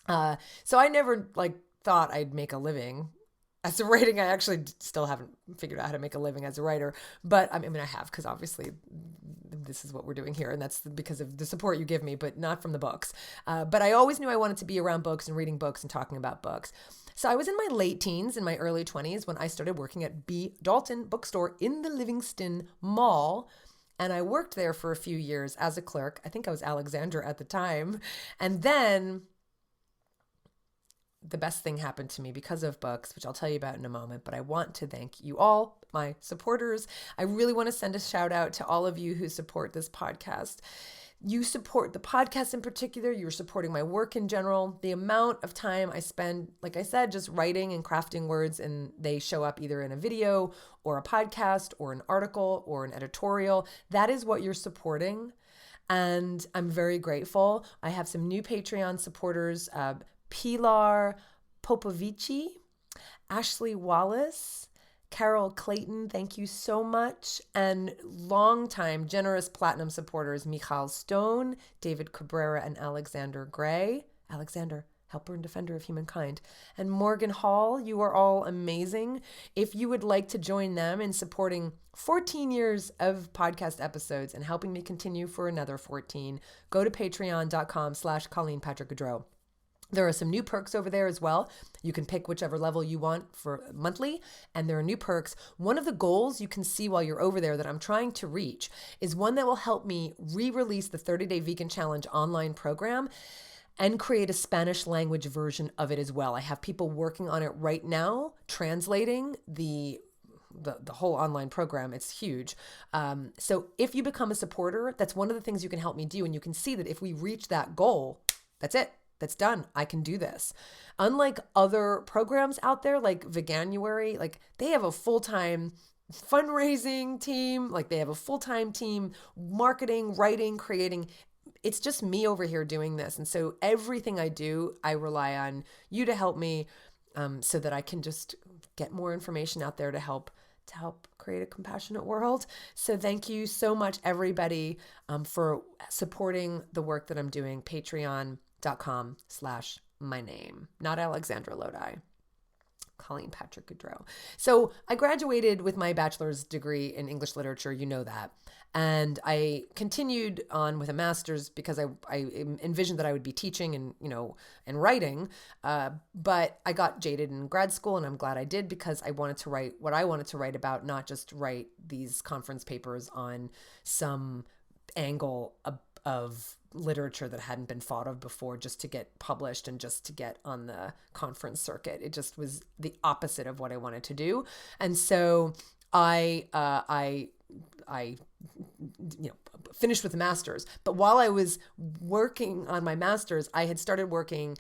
So I never thought I'd make a living as a writing. I actually still haven't figured out how to make a living as a writer, but I mean, I have, because obviously this is what we're doing here, and that's because of the support you give me, but not from the books. But I always knew I wanted to be around books and reading books and talking about books. So I was in my late teens, in my early 20s, when I started working at B. Dalton Bookstore in the Livingston Mall. And I worked there for a few years as a clerk. I think I was Alexander at the time. And then the best thing happened to me because of books, which I'll tell you about in a moment. But I want to thank you all, my supporters. I really want to send a shout out to all of you who support this podcast. You support the podcast in particular. You're supporting my work in general. The amount of time I spend, like I said, just writing and crafting words, and they show up either in a video or a podcast or an article or an editorial. That is what you're supporting. And I'm very grateful. I have some new Patreon supporters, Pilar Popovici, Ashley Wallace, Carol Clayton, thank you so much. And longtime generous platinum supporters, Michal Stone, David Cabrera, and Alexander Gray. Alexander, helper and defender of humankind. And Morgan Hall, you are all amazing. If you would like to join them in supporting 14 years of podcast episodes and helping me continue for another 14, go to patreon.com/Colleen Patrick-Goudreau. There are some new perks over there as well. You can pick whichever level you want for monthly, and there are new perks. One of the goals you can see while you're over there that I'm trying to reach is one that will help me re-release the 30-Day Vegan Challenge online program and create a Spanish language version of it as well. I have people working on it right now, translating the whole online program. It's huge. So if you become a supporter, that's one of the things you can help me do. And you can see that if we reach that goal, that's it. That's done. I can do this. Unlike other programs out there like Veganuary, they have a full-time fundraising team, they have a full-time team, marketing, writing, creating. It's just me over here doing this. And so everything I do, I rely on you to help me so that I can just get more information out there to help create a compassionate world. So thank you so much, everybody, for supporting the work that I'm doing. Patreon.com/my name, not Alexandra Lodi, Colleen Patrick-Goudreau. So I graduated with my bachelor's degree in English literature, you know that. And I continued on with a master's because I envisioned that I would be teaching and writing. But I got jaded in grad school, and I'm glad I did, because I wanted to write what I wanted to write about, not just write these conference papers on some angle of literature that hadn't been thought of before just to get published and just to get on the conference circuit. It just was the opposite of what I wanted to do. And so I finished with a master's. But while I was working on my master's, I had started working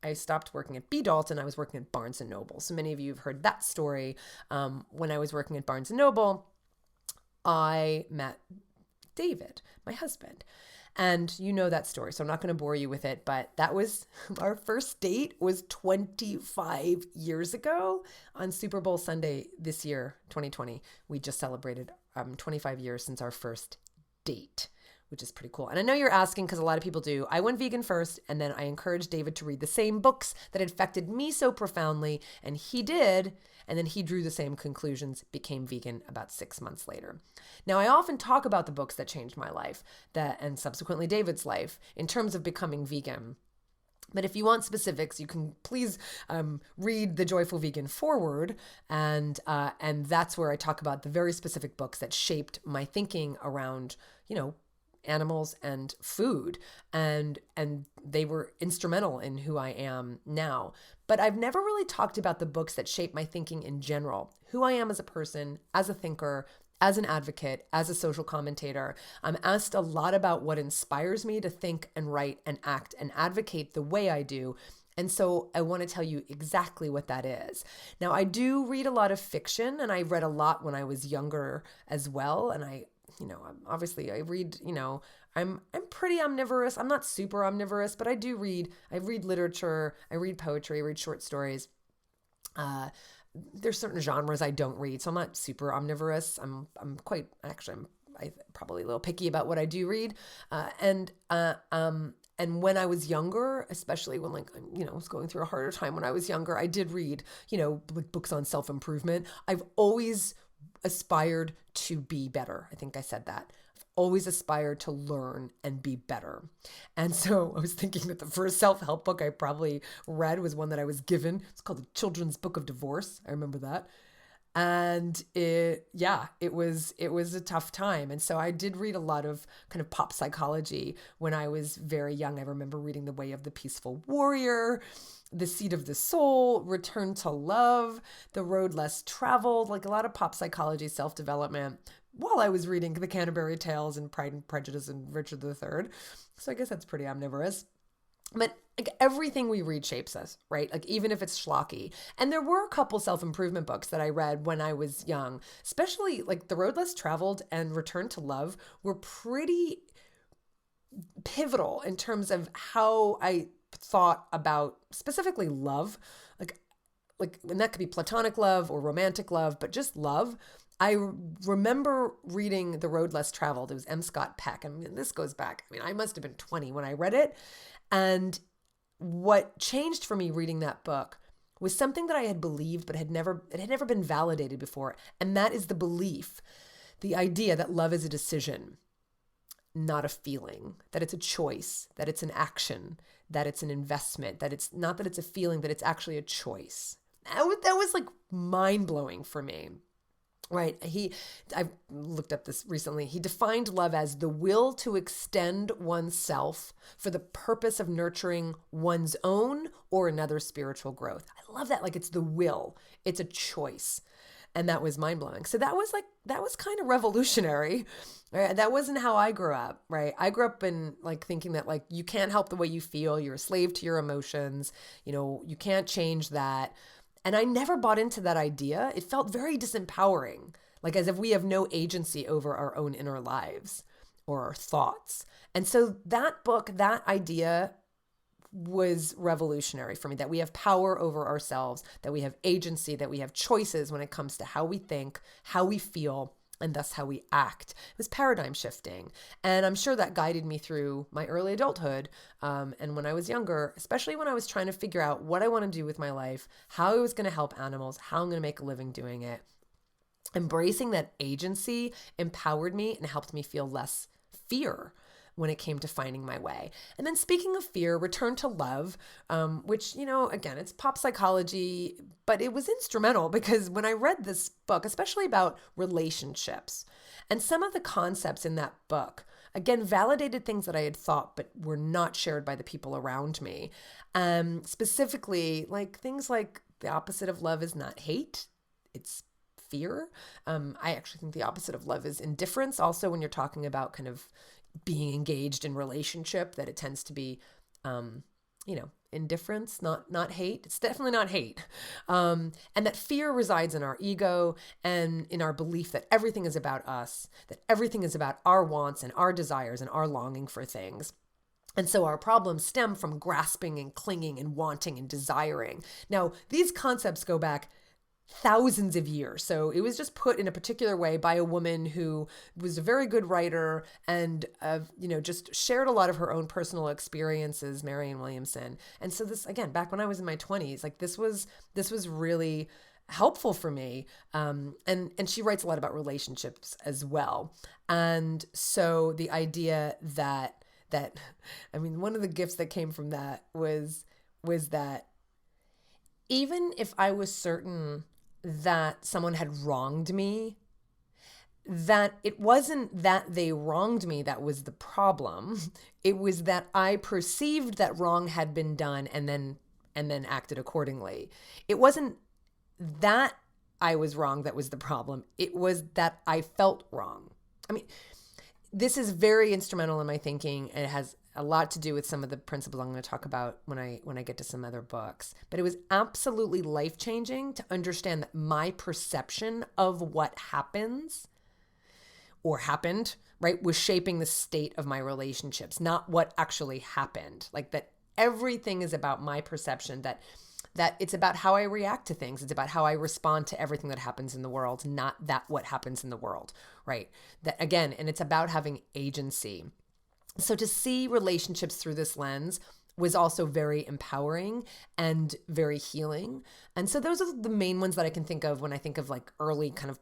I stopped working at B. Dalton. I was working at Barnes & Noble. So many of you have heard that story. When I was working at Barnes & Noble, I met David, my husband. And you know that story, so I'm not going to bore you with it, but that was our first date was 25 years ago on Super Bowl Sunday this year, 2020. We just celebrated 25 years since our first date, which is pretty cool. And I know you're asking because a lot of people do. I went vegan first, and then I encouraged David to read the same books that had affected me so profoundly, and he did. And then he drew the same conclusions, became vegan about 6 months later. Now, I often talk about the books that changed my life, and subsequently David's life, in terms of becoming vegan. But if you want specifics, you can please read The Joyful Vegan Forward, and that's where I talk about the very specific books that shaped my thinking around, animals and food, and they were instrumental in who I am now. But I've never really talked about the books that shape my thinking in general, who I am as a person, as a thinker, as an advocate, as a social commentator. I'm asked a lot about what inspires me to think and write and act and advocate the way I do. And so I want to tell you exactly what that is. Now, I do read a lot of fiction, and I read a lot when I was younger as well. And obviously I read, I'm pretty omnivorous. I'm not super omnivorous, but I do read. I read literature. I read poetry. I read short stories. There's certain genres I don't read, so I'm not super omnivorous. I'm probably a little picky about what I do read. And when I was younger, especially when I was going through a harder time when I was younger, I did read, books on self-improvement. I've always aspired to be better. I think I said that. I've always aspired to learn and be better. And so I was thinking that the first self-help book I probably read was one that I was given. It's called The Children's Book of Divorce. I remember that. And it was a tough time. And so I did read a lot of kind of pop psychology when I was very young. I remember reading The Way of the Peaceful Warrior, The Seed of the Soul, Return to Love, The Road Less Traveled, like a lot of pop psychology, self-development, while I was reading The Canterbury Tales and Pride and Prejudice and Richard III. So I guess that's pretty omnivorous. But everything we read shapes us, right? Even if it's schlocky. And there were a couple self-improvement books that I read when I was young, especially The Road Less Traveled and Return to Love were pretty pivotal in terms of how I thought about specifically love, and that could be platonic love or romantic love, but just love. I remember reading The Road Less Traveled. It was M. Scott Peck. This goes back. I must have been 20 when I read it. And what changed for me reading that book was something that I had believed, but it had never been validated before. And that is the belief, the idea that love is a decision, not a feeling, that it's a choice, that it's an action, that it's an investment, that it's not that it's a feeling, that it's actually a choice. That was mind-blowing for me. Right. I looked up this recently. He defined love as the will to extend oneself for the purpose of nurturing one's own or another's spiritual growth. I love that. It's the will. It's a choice. And that was mind blowing. So that was kind of revolutionary. Right? That wasn't how I grew up. Right. I grew up in thinking that you can't help the way you feel. You're a slave to your emotions. You can't change that. And I never bought into that idea. It felt very disempowering, as if we have no agency over our own inner lives or our thoughts. And so that book, that idea was revolutionary for me, that we have power over ourselves, that we have agency, that we have choices when it comes to how we think, how we feel, and thus how we act. It was paradigm shifting. And I'm sure that guided me through my early adulthood. And when I was younger, especially when I was trying to figure out what I want to do with my life, how I was going to help animals, how I'm going to make a living doing it. Embracing that agency empowered me and helped me feel less fear when it came to finding my way. And then speaking of fear, Return to Love, which, again, it's pop psychology, but it was instrumental because when I read this book, especially about relationships, and some of the concepts in that book, again, validated things that I had thought but were not shared by the people around me. Specifically, like things like the opposite of love is not hate, it's fear. I actually think the opposite of love is indifference. Also, when you're talking about kind of being engaged in relationship, that it tends to be, indifference, not hate. It's definitely not hate. And that fear resides in our ego and in our belief that everything is about us, that everything is about our wants and our desires and our longing for things. And so our problems stem from grasping and clinging and wanting and desiring. Now, these concepts go back thousands of years. So it was just put in a particular way by a woman who was a very good writer and, just shared a lot of her own personal experiences, Marianne Williamson. And so this, again, back when I was in my 20s, like this was really helpful for me. And she writes a lot about relationships as well. And so the idea that one of the gifts that came from that was that even if I was certain that someone had wronged me, that it wasn't that they wronged me that was the problem. It was that I perceived that wrong had been done and then acted accordingly. It wasn't that I was wrong that was the problem. It was that I felt wrong. This is very instrumental in my thinking, and it has a lot to do with some of the principles I'm going to talk about when I get to some other books. But it was absolutely life-changing to understand that my perception of what happens or happened, right, was shaping the state of my relationships, not what actually happened. Like that everything is about my perception, that it's about how I react to things. It's about how I respond to everything that happens in the world, not that what happens in the world, right? That again, and it's about having agency. So to see relationships through this lens was also very empowering and very healing. And so those are the main ones that I can think of when I think of like early kind of,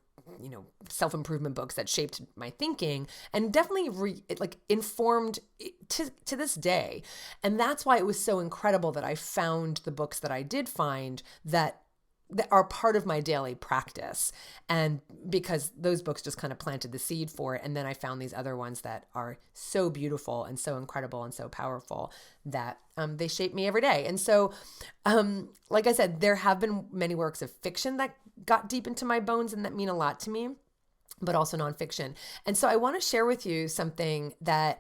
self-improvement books that shaped my thinking and definitely informed to this day. And that's why it was so incredible that I found the books that I did find that are part of my daily practice. And because those books just kind of planted the seed for it. And then I found these other ones that are so beautiful and so incredible and so powerful that they shape me every day. And so, like I said, there have been many works of fiction that got deep into my bones and that mean a lot to me, but also nonfiction. And so I want to share with you something that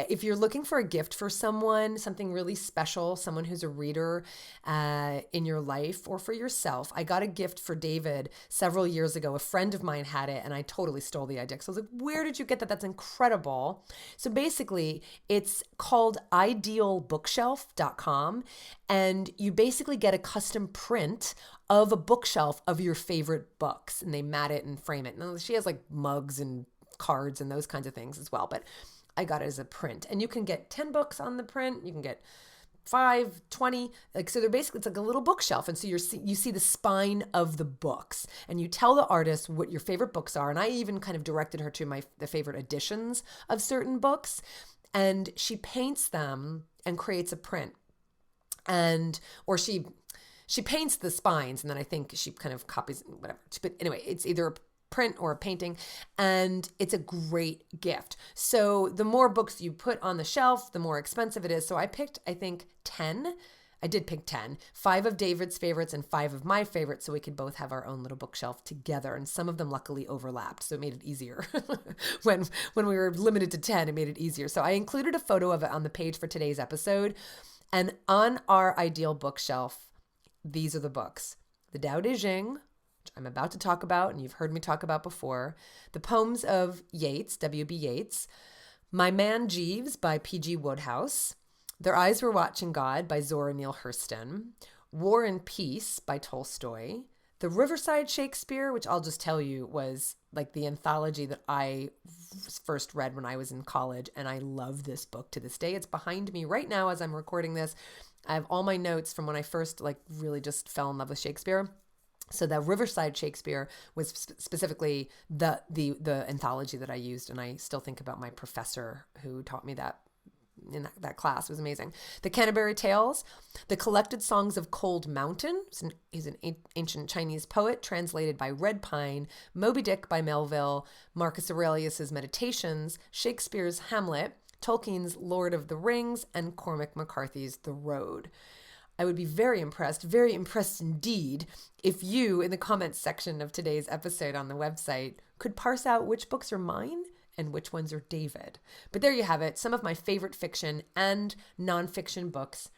if you're looking for a gift for someone, something really special, someone who's a reader in your life or for yourself, I got a gift for David several years ago. A friend of mine had it and I totally stole the idea. So I was like, where did you get that? That's incredible. So basically it's called idealbookshelf.com. And you basically get a custom print of a bookshelf of your favorite books, and they mat it and frame it. Now she has like mugs and cards and those kinds of things as well, but I got it as a print. And you can get 10 books on the print. You can get 5, 20. So they're basically, it's like a little bookshelf. And so you see the spine of the books and you tell the artist what your favorite books are. And I even kind of directed her to the favorite editions of certain books, and she paints them and creates a print. Or she paints the spines, and then I think she kind of copies whatever. But anyway, it's either a print or a painting, and it's a great gift. So the more books you put on the shelf, the more expensive it is. So I picked, I think, 10. I did pick 10, 5 of David's favorites and 5 of my favorites, so we could both have our own little bookshelf together. And some of them luckily overlapped, so it made it easier. when we were limited to 10, it made it easier. So I included a photo of it on the page for today's episode. And on our ideal bookshelf, these are the books: The Tao Te Ching, which I'm about to talk about and you've heard me talk about before, the poems of Yeats, W.B. Yeats, My Man Jeeves by P.G. Wodehouse, Their Eyes Were Watching God by Zora Neale Hurston, War and Peace by Tolstoy, The Riverside Shakespeare, which I'll just tell you was like the anthology that I first read when I was in college, and I love this book to this day. It's behind me right now as I'm recording this. I have all my notes from when I first really just fell in love with Shakespeare. So the Riverside Shakespeare was specifically the anthology that I used, and I still think about my professor who taught me that in that class. It was amazing. The Canterbury Tales, the collected songs of Cold Mountain. He's an ancient Chinese poet, translated by Red Pine. Moby Dick by Melville. Marcus Aurelius's Meditations. Shakespeare's Hamlet. Tolkien's Lord of the Rings, and Cormac McCarthy's The Road. I would be very impressed indeed, if you, in the comments section of today's episode on the website, could parse out which books are mine and which ones are David. But there you have it, some of my favorite fiction and nonfiction books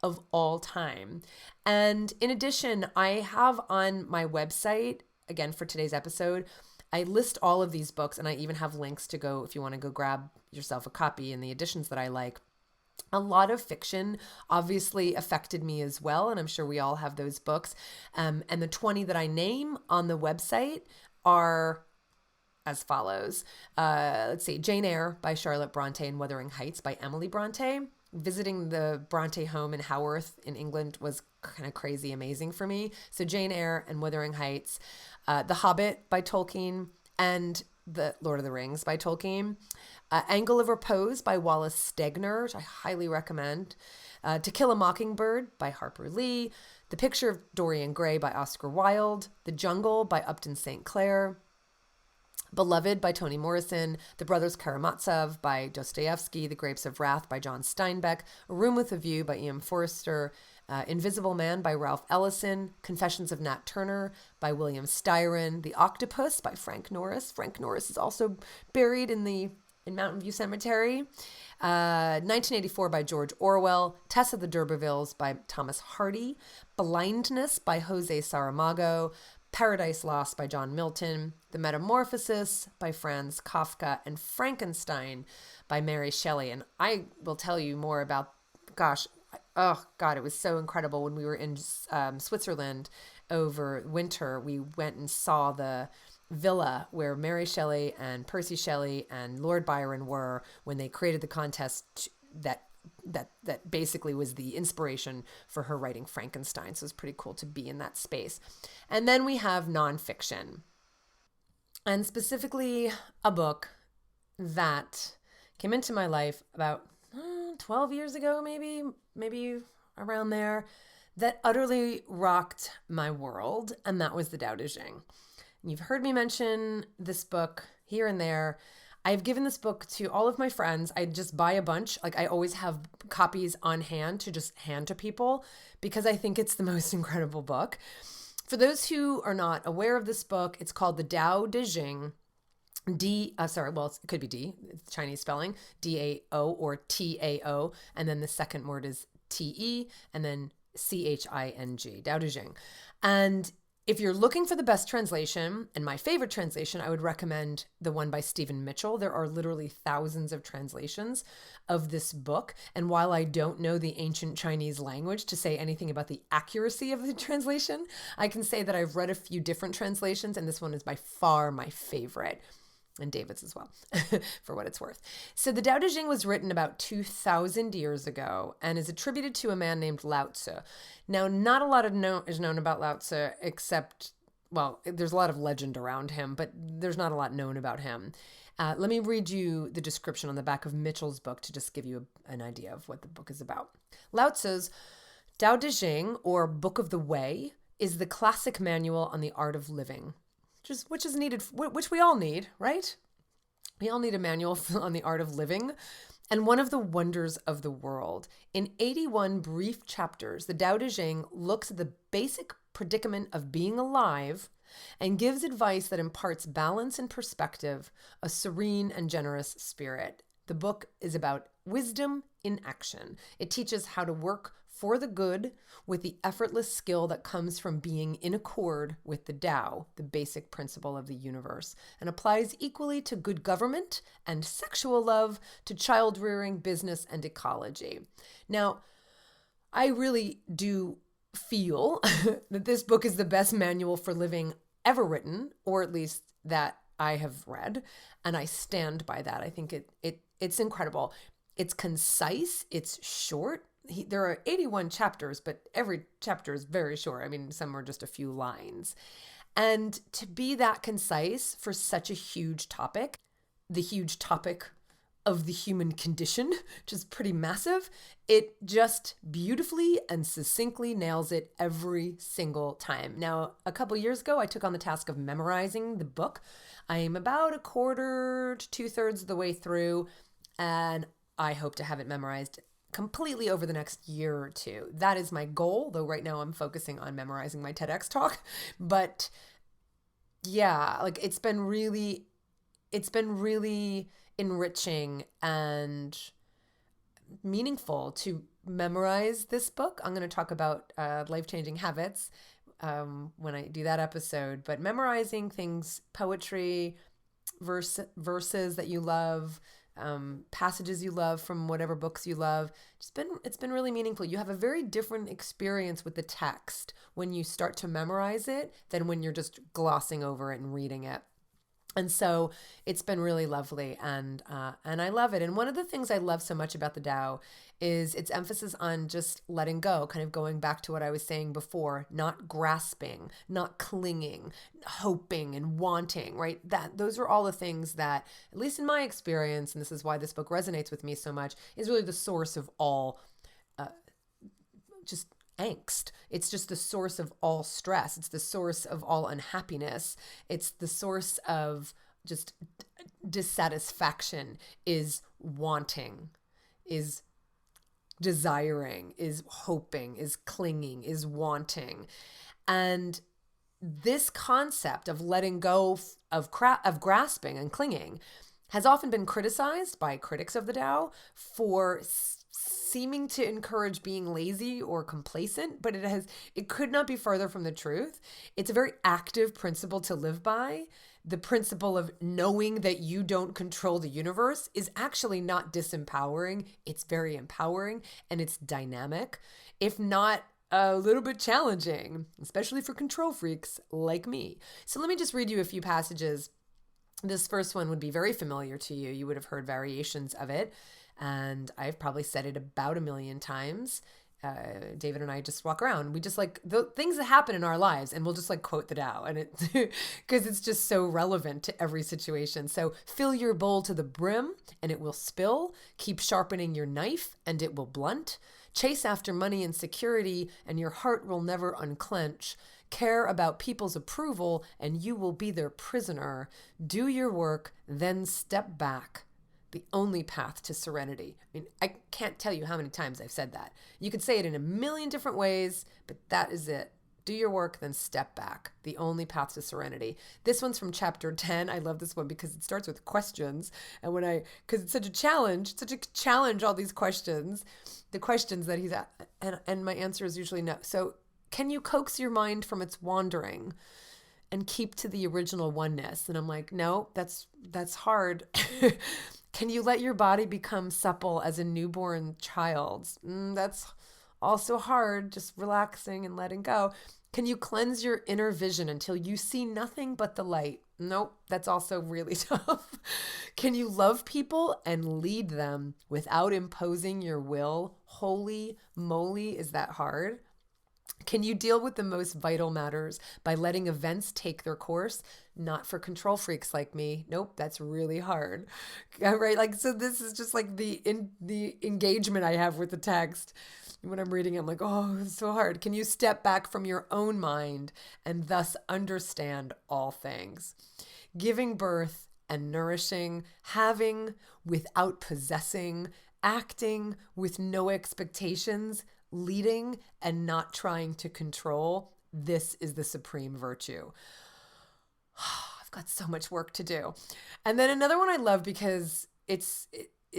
of all time. And in addition, I have on my website, again for today's episode, I list all of these books, and I even have links to go if you want to go grab yourself a copy in the editions that I like. A lot of fiction obviously affected me as well, and I'm sure we all have those books. And the 20 that I name on the website are as follows. Let's see, Jane Eyre by Charlotte Bronte and Wuthering Heights by Emily Bronte. Visiting the Bronte home in Haworth in England was kind of crazy amazing for me. So Jane Eyre and Wuthering Heights, The Hobbit by Tolkien, and The Lord of the Rings by Tolkien. Angle of Repose by Wallace Stegner, which I highly recommend. To Kill a Mockingbird by Harper Lee. The Picture of Dorian Gray by Oscar Wilde. The Jungle by Upton St. Clair. Beloved by Toni Morrison. The Brothers Karamazov by Dostoevsky. The Grapes of Wrath by John Steinbeck. A Room with a View by Ian Forster. Invisible Man by Ralph Ellison. Confessions of Nat Turner by William Styron. The Octopus by Frank Norris. Frank Norris is also buried in Mountain View Cemetery. 1984 by George Orwell. Tess of the D'Urbervilles by Thomas Hardy. Blindness by Jose Saramago. Paradise Lost by John Milton. The Metamorphosis by Franz Kafka. And Frankenstein by Mary Shelley. And I will tell you more about, it was so incredible. When we were in Switzerland over winter, we went and saw the villa where Mary Shelley and Percy Shelley and Lord Byron were when they created the contest that basically was the inspiration for her writing Frankenstein. So it was pretty cool to be in that space. And then we have nonfiction, and specifically a book that came into my life about 12 years ago, maybe around there, that utterly rocked my world, and that was the Tao Te Ching. You've heard me mention this book here and there. I've given this book to all of my friends. I just buy a bunch. Like, I always have copies on hand to just hand to people because I think it's the most incredible book. For those who are not aware of this book, it's called the Tao Te Ching. It could be D, it's Chinese spelling, D-A-O or T-A-O. And then the second word is T-E and then C-H-I-N-G, Tao Te Ching. And if you're looking for the best translation, and my favorite translation, I would recommend the one by Stephen Mitchell. There are literally thousands of translations of this book. And while I don't know the ancient Chinese language to say anything about the accuracy of the translation, I can say that I've read a few different translations, and this one is by far my favorite. And David's as well, for what it's worth. So the Tao Te Ching was written about 2,000 years ago and is attributed to a man named Lao Tzu. Now, not a lot is known about Lao Tzu except, there's a lot of legend around him, but there's not a lot known about him. Let me read you the description on the back of Mitchell's book to just give you an idea of what the book is about. Lao Tzu's Tao Te Ching, or Book of the Way, is the classic manual on the art of living. Which is needed, which we all need, right? We all need a manual on the art of living, and one of the wonders of the world. In 81 brief chapters, the Tao Te Ching looks at the basic predicament of being alive and gives advice that imparts balance and perspective, a serene and generous spirit. The book is about wisdom in action. It teaches how to work for the good with the effortless skill that comes from being in accord with the Tao, the basic principle of the universe, and applies equally to good government and sexual love, to child rearing, business, and ecology. Now, I really do feel that this book is the best manual for living ever written, or at least that I have read, and I stand by that. I think it's incredible. It's concise, it's short, there are 81 chapters, but every chapter is very short. I mean, some are just a few lines. And to be that concise for such a huge topic, the huge topic of the human condition, which is pretty massive, it just beautifully and succinctly nails it every single time. Now, a couple years ago, I took on the task of memorizing the book. I am about a quarter to 2/3 of the way through, and I hope to have it memorized completely over the next year or two. That is my goal, though right now I'm focusing on memorizing my TEDx talk. But yeah, like it's been really enriching and meaningful to memorize this book. I'm going to talk about life-changing habits when I do that episode, but memorizing things, poetry, verses that you love, passages you love from whatever books you love. It's been really meaningful. You have a very different experience with the text when you start to memorize it than when you're just glossing over it and reading it. And so it's been really lovely, and I love it. And one of the things I love so much about the Tao is its emphasis on just letting go, kind of going back to what I was saying before, not grasping, not clinging, hoping and wanting, right? Those are all the things that, at least in my experience, and this is why this book resonates with me so much, is really the source of all just angst. It's just the source of all stress. It's the source of all unhappiness. It's the source of just dissatisfaction, is wanting, is desiring, is hoping, is clinging, is wanting. And this concept of letting go of grasping and clinging has often been criticized by critics of the Tao for seeming to encourage being lazy or complacent, but it could not be further from the truth. It's a very active principle to live by. The principle of knowing that you don't control the universe is actually not disempowering. It's very empowering, and it's dynamic, if not a little bit challenging, especially for control freaks like me. So let me just read you a few passages. This first one would be very familiar to you. You would have heard variations of it. And I've probably said it about 1,000,000 times. David and I just walk around. We just like the things that happen in our lives, and we'll just like quote the Tao, and it because it's just so relevant to every situation. So fill your bowl to the brim, and it will spill. Keep sharpening your knife, and it will blunt. Chase after money and security, and your heart will never unclench. Care about people's approval, and you will be their prisoner. Do your work, then step back. The only path to serenity. I mean, I can't tell you how many times I've said that. You could say it in 1,000,000 different ways, but that is it. Do your work, then step back. The only path to serenity. This one's from chapter 10. I love this one because it starts with questions. And because it's such a challenge, all these questions, the questions that he's at. And my answer is usually no. So, can you coax your mind from its wandering and keep to the original oneness? And I'm like, no, that's hard. Can you let your body become supple as a newborn child's? That's also hard, just relaxing and letting go. Can you cleanse your inner vision until you see nothing but the light? Nope, that's also really tough. Can you love people and lead them without imposing your will? Holy moly, is that hard? Can you deal with the most vital matters by letting events take their course? Not for control freaks like me. Nope, that's really hard. Right? Like, so this is just like the engagement I have with the text. When I'm reading it, I'm like, oh, it's so hard. Can you step back from your own mind and thus understand all things? Giving birth and nourishing, having without possessing, acting with no expectations, leading and not trying to control. This is the supreme virtue. I've got so much work to do. And then another one I love because it's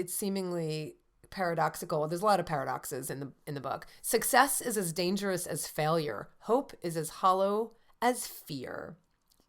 seemingly paradoxical. There's a lot of paradoxes in the book. Success is as dangerous as failure. Hope is as hollow as fear.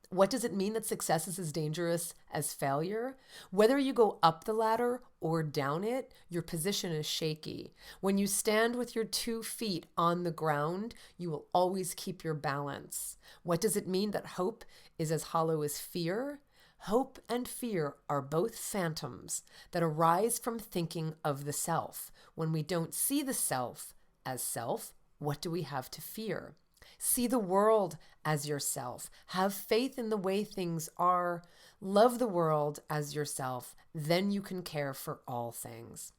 What does it mean that success is as dangerous as failure? Whether you go up the ladder or down it, your position is shaky. When you stand with your 2 feet on the ground, you will always keep your balance. What does it mean that hope is as hollow as fear? Hope and fear are both phantoms that arise from thinking of the self. When we don't see the self as self, what do we have to fear? See the world as yourself. Have faith in the way things are. Love the world as yourself. Then you can care for all things.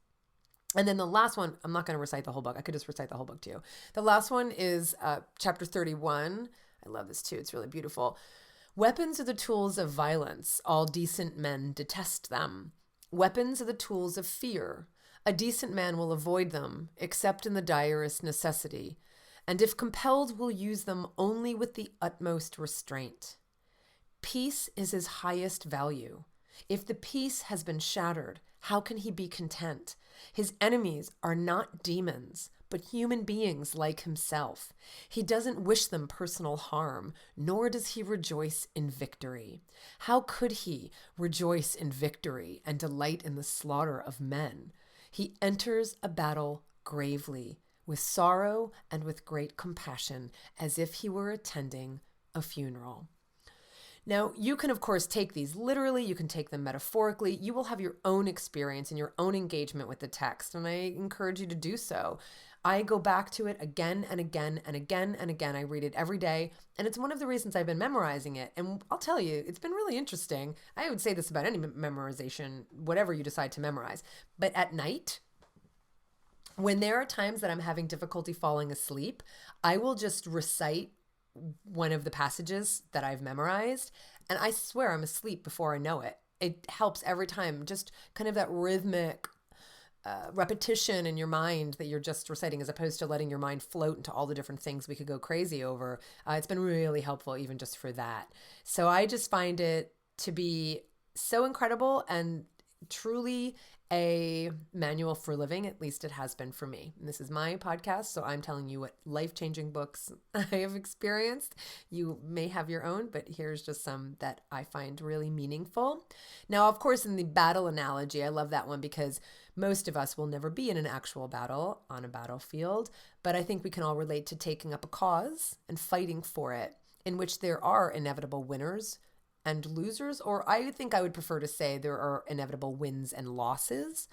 And then the last one, I'm not going to recite the whole book. I could just recite the whole book to you. The last one is chapter 31. I love this too. It's really beautiful. Weapons are the tools of violence. All decent men detest them. Weapons are the tools of fear. A decent man will avoid them, except in the direst necessity, and if compelled will use them only with the utmost restraint. Peace is his highest value. If the peace has been shattered, how can he be content? His enemies are not demons, but human beings like himself. He doesn't wish them personal harm, nor does he rejoice in victory. How could he rejoice in victory and delight in the slaughter of men? He enters a battle gravely, with sorrow and with great compassion, as if he were attending a funeral. Now, you can, of course, take these literally. You can take them metaphorically. You will have your own experience and your own engagement with the text, and I encourage you to do so. I go back to it again and again and again and again. I read it every day, and it's one of the reasons I've been memorizing it. And I'll tell you, it's been really interesting. I would say this about any memorization, whatever you decide to memorize. But at night, when there are times that I'm having difficulty falling asleep, I will just recite one of the passages that I've memorized, and I swear I'm asleep before I know it. It helps every time, just kind of that rhythmic repetition in your mind that you're just reciting, as opposed to letting your mind float into all the different things we could go crazy over. It's been really helpful even just for that. So I just find it to be so incredible and truly a manual for living. At least it has been for me. And this is my podcast, so I'm telling you what life-changing books I have experienced. You may have your own, but here's just some that I find really meaningful. Now, of course, in the battle analogy, I love that one because most of us will never be in an actual battle on a battlefield, but I think we can all relate to taking up a cause and fighting for it, in which there are inevitable winners and losers, or I think I would prefer to say there are inevitable wins and losses.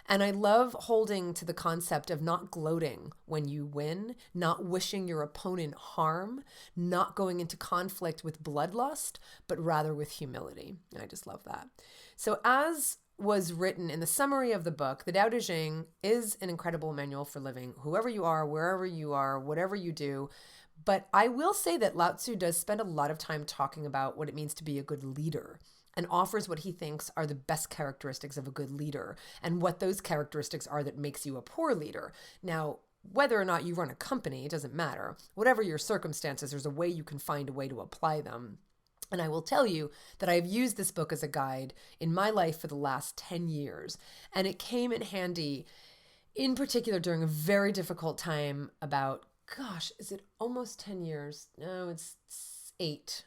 And I love holding to the concept of not gloating when you win, not wishing your opponent harm, not going into conflict with bloodlust, but rather with humility. I just love that. So as was written in the summary of the book, the Tao Te Ching is an incredible manual for living, whoever you are, wherever you are, whatever you do. But I will say that Lao Tzu does spend a lot of time talking about what it means to be a good leader and offers what he thinks are the best characteristics of a good leader and what those characteristics are that makes you a poor leader. Now, whether or not you run a company, it doesn't matter. Whatever your circumstances, there's a way you can find a way to apply them. And I will tell you that I have used this book as a guide in my life for the last 10 years. And it came in handy, in particular during a very difficult time about, gosh, is it almost 10 years? No, it's 8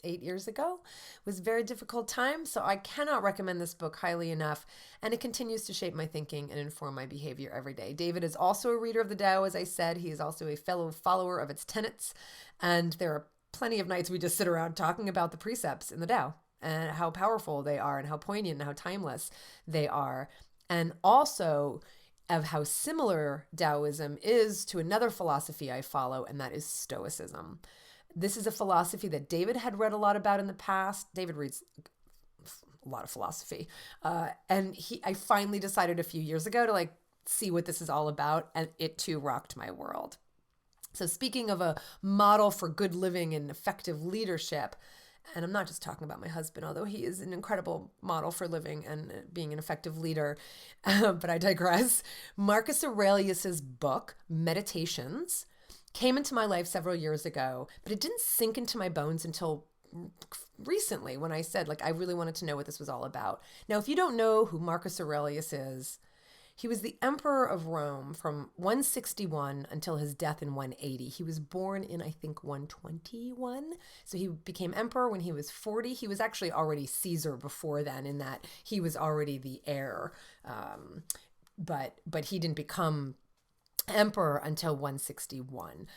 years ago. It was a very difficult time, so I cannot recommend this book highly enough, and it continues to shape my thinking and inform my behavior every day. David is also a reader of the Tao, as I said. He is also a fellow follower of its tenets, and there are plenty of nights we just sit around talking about the precepts in the Tao and how powerful they are and how poignant and how timeless they are, and also of how similar Taoism is to another philosophy I follow, and that is Stoicism. This is a philosophy that David had read a lot about in the past. David reads a lot of philosophy. And I finally decided a few years ago to see what this is all about, and it too rocked my world. So speaking of a model for good living and effective leadership, and I'm not just talking about my husband, although he is an incredible model for living and being an effective leader, but I digress. Marcus Aurelius's book, Meditations, came into my life several years ago, but it didn't sink into my bones until recently when I said, I really wanted to know what this was all about. Now, if you don't know who Marcus Aurelius is, he was the emperor of Rome from 161 until his death in 180. He was born in, I think, 121. So he became emperor when he was 40. He was actually already Caesar before then, in that he was already the heir. But he didn't become emperor until 161.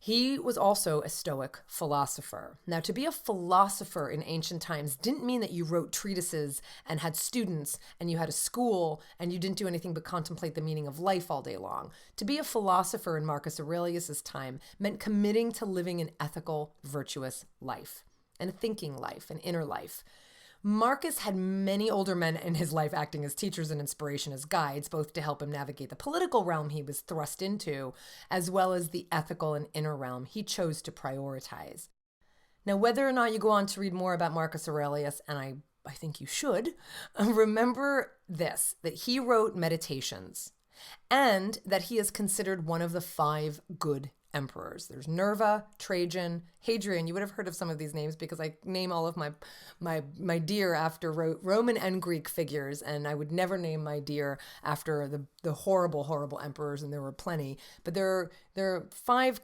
He was also a Stoic philosopher. Now, to be a philosopher in ancient times didn't mean that you wrote treatises and had students and you had a school and you didn't do anything but contemplate the meaning of life all day long. To be a philosopher in Marcus Aurelius's time meant committing to living an ethical, virtuous life and a thinking life, an inner life. Marcus had many older men in his life acting as teachers and inspiration as guides, both to help him navigate the political realm he was thrust into, as well as the ethical and inner realm he chose to prioritize. Now, whether or not you go on to read more about Marcus Aurelius, and I think you should, remember this, that he wrote Meditations, and that he is considered one of the 5 good emperors. There's Nerva, Trajan, Hadrian. You would have heard of some of these names because I name all of my deer after Roman and Greek figures, and I would never name my deer after the horrible emperors, and there were plenty. But there are 5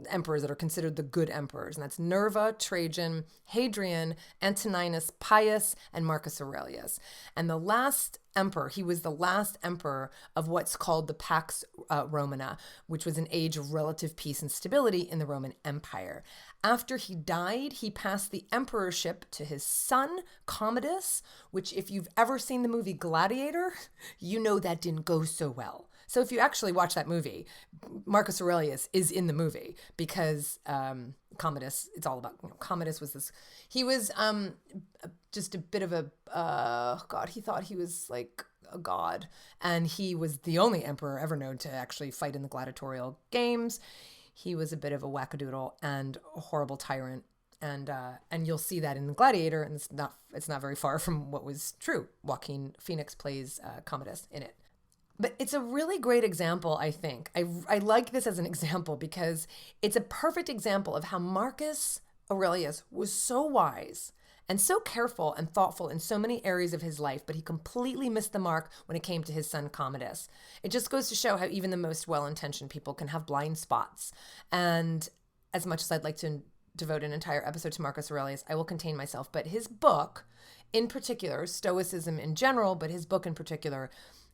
emperors that are considered the good emperors, and that's Nerva, Trajan, Hadrian, Antoninus Pius, and Marcus Aurelius. And the last emperor, he was the last emperor of what's called the Pax Romana, which was an age of relative peace and stability in the Roman Empire. After he died, he passed the emperorship to his son, Commodus, which if you've ever seen the movie Gladiator, you know that didn't go so well. So if you actually watch that movie, Marcus Aurelius is in the movie because Commodus, it's all about, Commodus was this, he was just a bit of a, God, he thought he was like a god. And he was the only emperor ever known to actually fight in the gladiatorial games. He was a bit of a wackadoodle and a horrible tyrant. And you'll see that in the Gladiator, and it's not very far from what was true. Joaquin Phoenix plays Commodus in it. But it's a really great example, I think. I like this as an example because it's a perfect example of how Marcus Aurelius was so wise and so careful and thoughtful in so many areas of his life, but he completely missed the mark when it came to his son Commodus. It just goes to show how even the most well-intentioned people can have blind spots. And as much as I'd like to devote an entire episode to Marcus Aurelius, I will contain myself. But his book in particular, Stoicism in general, but his book in particular,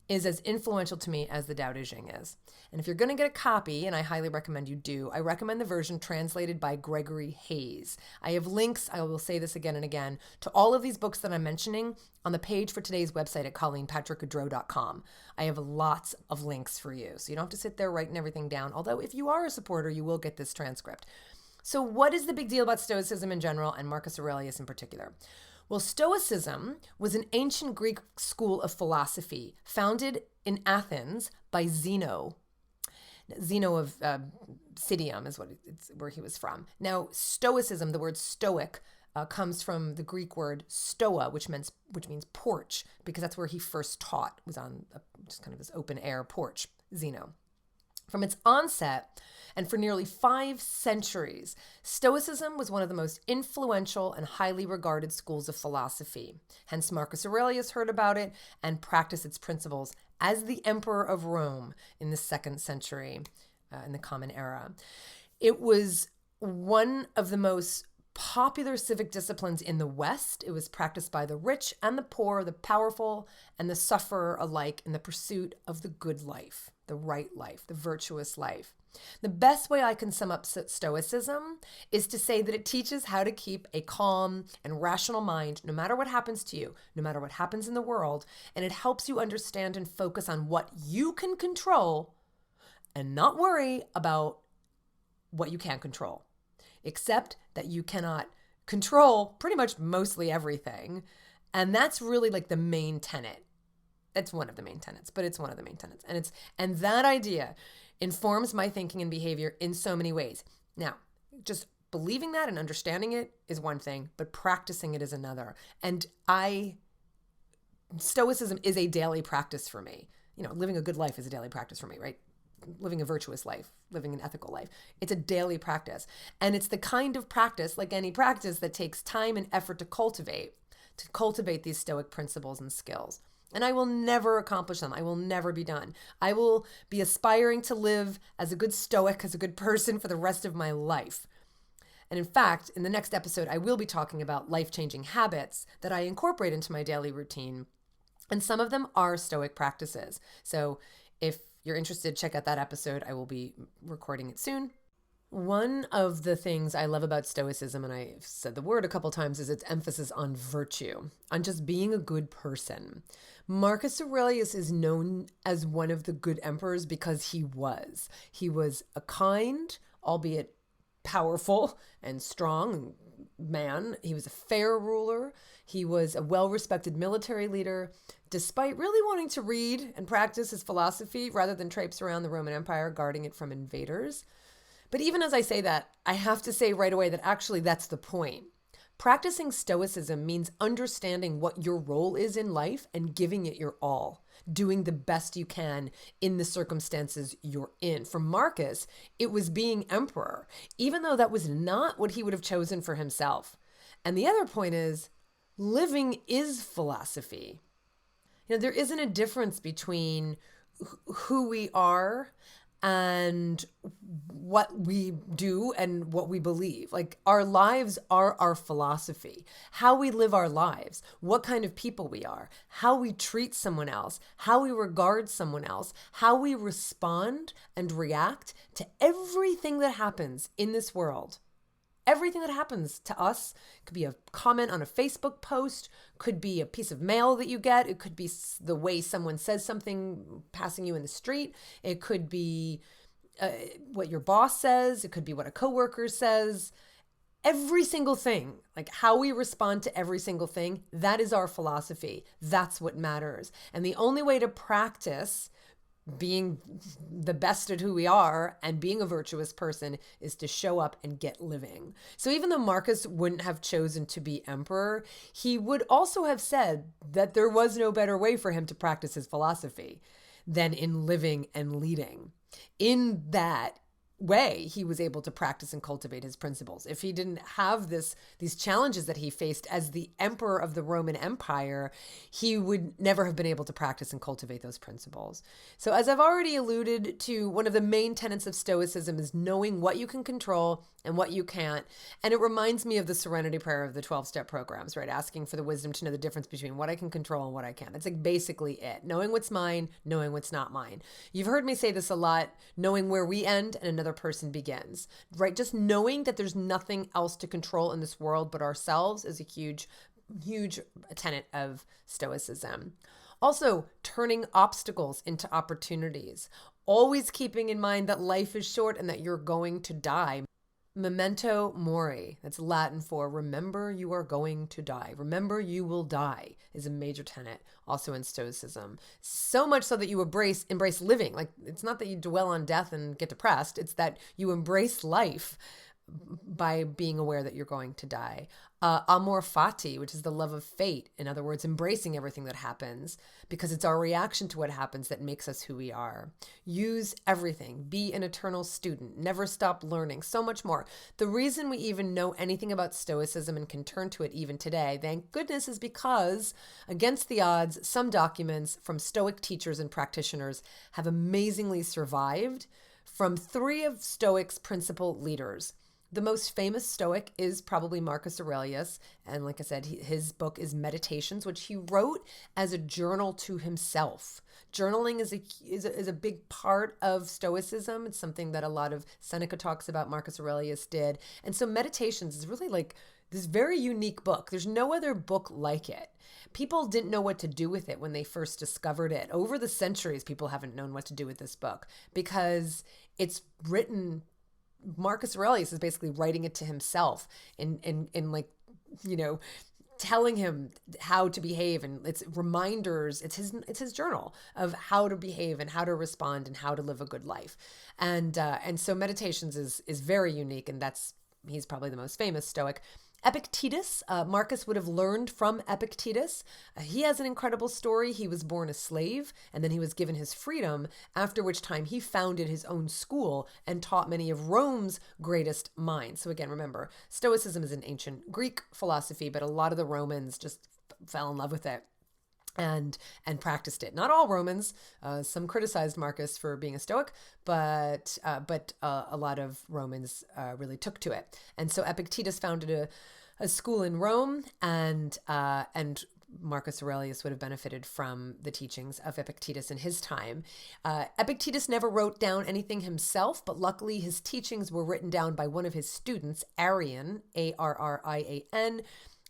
is as influential to me as the Tao Te Ching is. And if you're going to get a copy, and I highly recommend you do, I recommend the version translated by Gregory Hayes. I have links, I will say this again and again, to all of these books that I'm mentioning on the page for today's website at ColleenPatrick-Goudreau.com. I have lots of links for you, so you don't have to sit there writing everything down, although if you are a supporter, you will get this transcript. So what is the big deal about Stoicism in general and Marcus Aurelius in particular? Well, Stoicism was an ancient Greek school of philosophy founded in Athens by Zeno. Zeno of Citium is where he was from. Now, Stoicism, the word stoic, comes from the Greek word stoa, which means porch, because that's where he first taught, was on just kind of this open air porch, Zeno. From its onset, and for nearly 5 centuries, Stoicism was one of the most influential and highly regarded schools of philosophy. Hence, Marcus Aurelius heard about it and practiced its principles as the emperor of Rome in the 2nd century, in the Common Era. It was one of the most popular civic disciplines in the West. It was practiced by the rich and the poor, the powerful and the sufferer alike in the pursuit of the good life, the right life, the virtuous life. The best way I can sum up Stoicism is to say that it teaches how to keep a calm and rational mind no matter what happens to you, no matter what happens in the world, and it helps you understand and focus on what you can control and not worry about what you can't control, except that you cannot control pretty much mostly everything. And that's really like the main tenet. That's one of the main tenets, but it's one of the main tenets. And that idea informs my thinking and behavior in so many ways. Now, just believing that and understanding it is one thing, but practicing it is another. And Stoicism is a daily practice for me. Living a good life is a daily practice for me, right? Living a virtuous life, living an ethical life. It's a daily practice. And it's the kind of practice, like any practice, that takes time and effort to cultivate these Stoic principles and skills. And I will never accomplish them. I will never be done. I will be aspiring to live as a good Stoic, as a good person for the rest of my life. And in fact, in the next episode, I will be talking about life-changing habits that I incorporate into my daily routine. And some of them are Stoic practices. So if you're interested, check out that episode. I will be recording it soon. One of the things I love about Stoicism, and I've said the word a couple times, is its emphasis on virtue, on just being a good person. Marcus Aurelius is known as one of the good emperors because he was. He was a kind, albeit powerful and strong man. He was a fair ruler. He was a well-respected military leader, despite really wanting to read and practice his philosophy rather than traipse around the Roman Empire guarding it from invaders. But even as I say that, I have to say right away that actually that's the point. Practicing Stoicism means understanding what your role is in life and giving it your all, doing the best you can in the circumstances you're in. For Marcus, it was being emperor, even though that was not what he would have chosen for himself. And the other point is, living is philosophy. There isn't a difference between who we are and what we do and what we believe. Like, our lives are our philosophy. How we live our lives, what kind of people we are, how we treat someone else, how we regard someone else, how we respond and react to everything that happens in this world. Everything that happens to us could be a comment on a Facebook post, could be a piece of mail that you get. It could be the way someone says something passing you in the street. It could be what your boss says. It could be what a coworker says. Every single thing, like how we respond to every single thing, that is our philosophy. That's what matters. And the only way to practice being the best at who we are and being a virtuous person is to show up and get living. So even though Marcus wouldn't have chosen to be emperor, he would also have said that there was no better way for him to practice his philosophy than in living and leading. In that way, he was able to practice and cultivate his principles. If he didn't have these challenges that he faced as the emperor of the Roman Empire, he would never have been able to practice and cultivate those principles. So as I've already alluded to, one of the main tenets of Stoicism is knowing what you can control and what you can't. And it reminds me of the serenity prayer of the 12-step programs, right? Asking for the wisdom to know the difference between what I can control and what I can't. It's like basically it. Knowing what's mine, knowing what's not mine. You've heard me say this a lot, knowing where we end and another person begins, right? Just knowing that there's nothing else to control in this world but ourselves is a huge tenet of Stoicism. Also, turning obstacles into opportunities. Always keeping in mind that life is short and that you're going to die. Memento mori, that's Latin for remember you are going to die. Remember you will die is a major tenet also in Stoicism. So much so that you embrace living. Like, it's not that you dwell on death and get depressed. It's that you embrace life by being aware that you're going to die. Amor fati, which is the love of fate. In other words, embracing everything that happens because it's our reaction to what happens that makes us who we are. Use everything. Be an eternal student. Never stop learning. So much more. The reason we even know anything about Stoicism and can turn to it even today, thank goodness, is because, against the odds, some documents from Stoic teachers and practitioners have amazingly survived from 3 of Stoic's principal leaders. The most famous Stoic is probably Marcus Aurelius. And like I said, his book is Meditations, which he wrote as a journal to himself. Journaling is a big part of Stoicism. It's something that a lot of Seneca talks about, Marcus Aurelius did. And so Meditations is really like this very unique book. There's no other book like it. People didn't know what to do with it when they first discovered it. Over the centuries, people haven't known what to do with this book because it's written. Marcus Aurelius is basically writing it to himself in like, telling him how to behave, and it's reminders. It's his journal of how to behave and how to respond and how to live a good life. And so Meditations is very unique, and he's probably the most famous Stoic. Epictetus, Marcus would have learned from Epictetus. He has an incredible story. He was born a slave, and then he was given his freedom, after which time he founded his own school and taught many of Rome's greatest minds. So again, remember, Stoicism is an ancient Greek philosophy, but a lot of the Romans just fell in love with it and practiced it. Not all Romans. Some criticized Marcus for being a Stoic, but a lot of Romans really took to it. And so Epictetus founded a school in Rome and Marcus Aurelius would have benefited from the teachings of Epictetus in his time. Epictetus never wrote down anything himself, but luckily his teachings were written down by one of his students, Arrian, Arrian.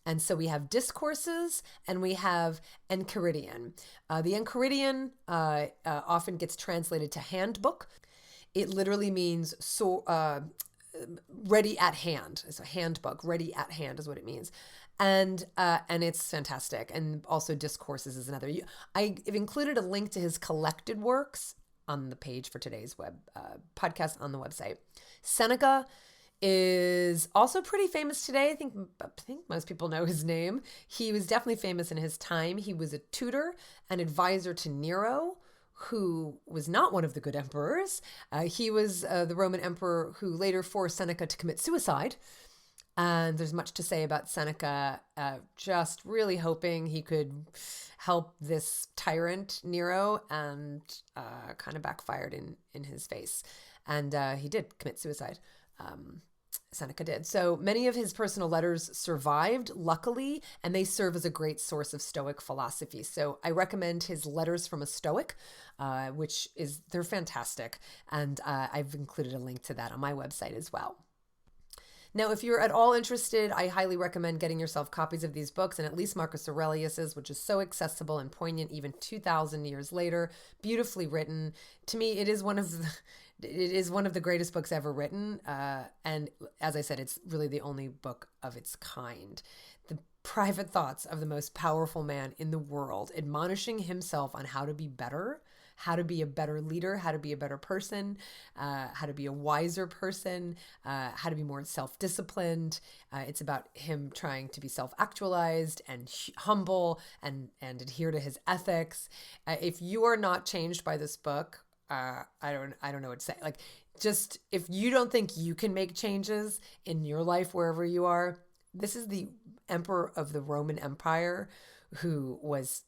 And so we have discourses and we have Enchiridion. The Enchiridion often gets translated to handbook. It literally means ready at hand. It's a handbook. Ready at hand is what it means. And it's fantastic. And also discourses is another. I've included a link to his collected works on the page for today's podcast on the website. Seneca is also pretty famous today. I think most people know his name. He was definitely famous in his time. He was a tutor and advisor to Nero, who was not one of the good emperors. He was the Roman emperor who later forced Seneca to commit suicide. And there's much to say about Seneca, just really hoping he could help this tyrant, Nero, and kind of backfired in his face. And he did commit suicide. Seneca did. So many of his personal letters survived, luckily, and they serve as a great source of Stoic philosophy. So I recommend his Letters from a Stoic, they're fantastic. And I've included a link to that on my website as well. Now, if you're at all interested, I highly recommend getting yourself copies of these books, and at least Marcus Aurelius's, which is so accessible and poignant even 2,000 years later, beautifully written. To me, it is one of the greatest books ever written. And as I said, it's really the only book of its kind. The private thoughts of the most powerful man in the world, admonishing himself on how to be better, how to be a better leader, how to be a better person, how to be a wiser person, how to be more self-disciplined. It's about him trying to be self-actualized and humble and adhere to his ethics. If you are not changed by this book, I don't know what to say. Like, just if you don't think you can make changes in your life wherever you are, this is the emperor of the Roman Empire who was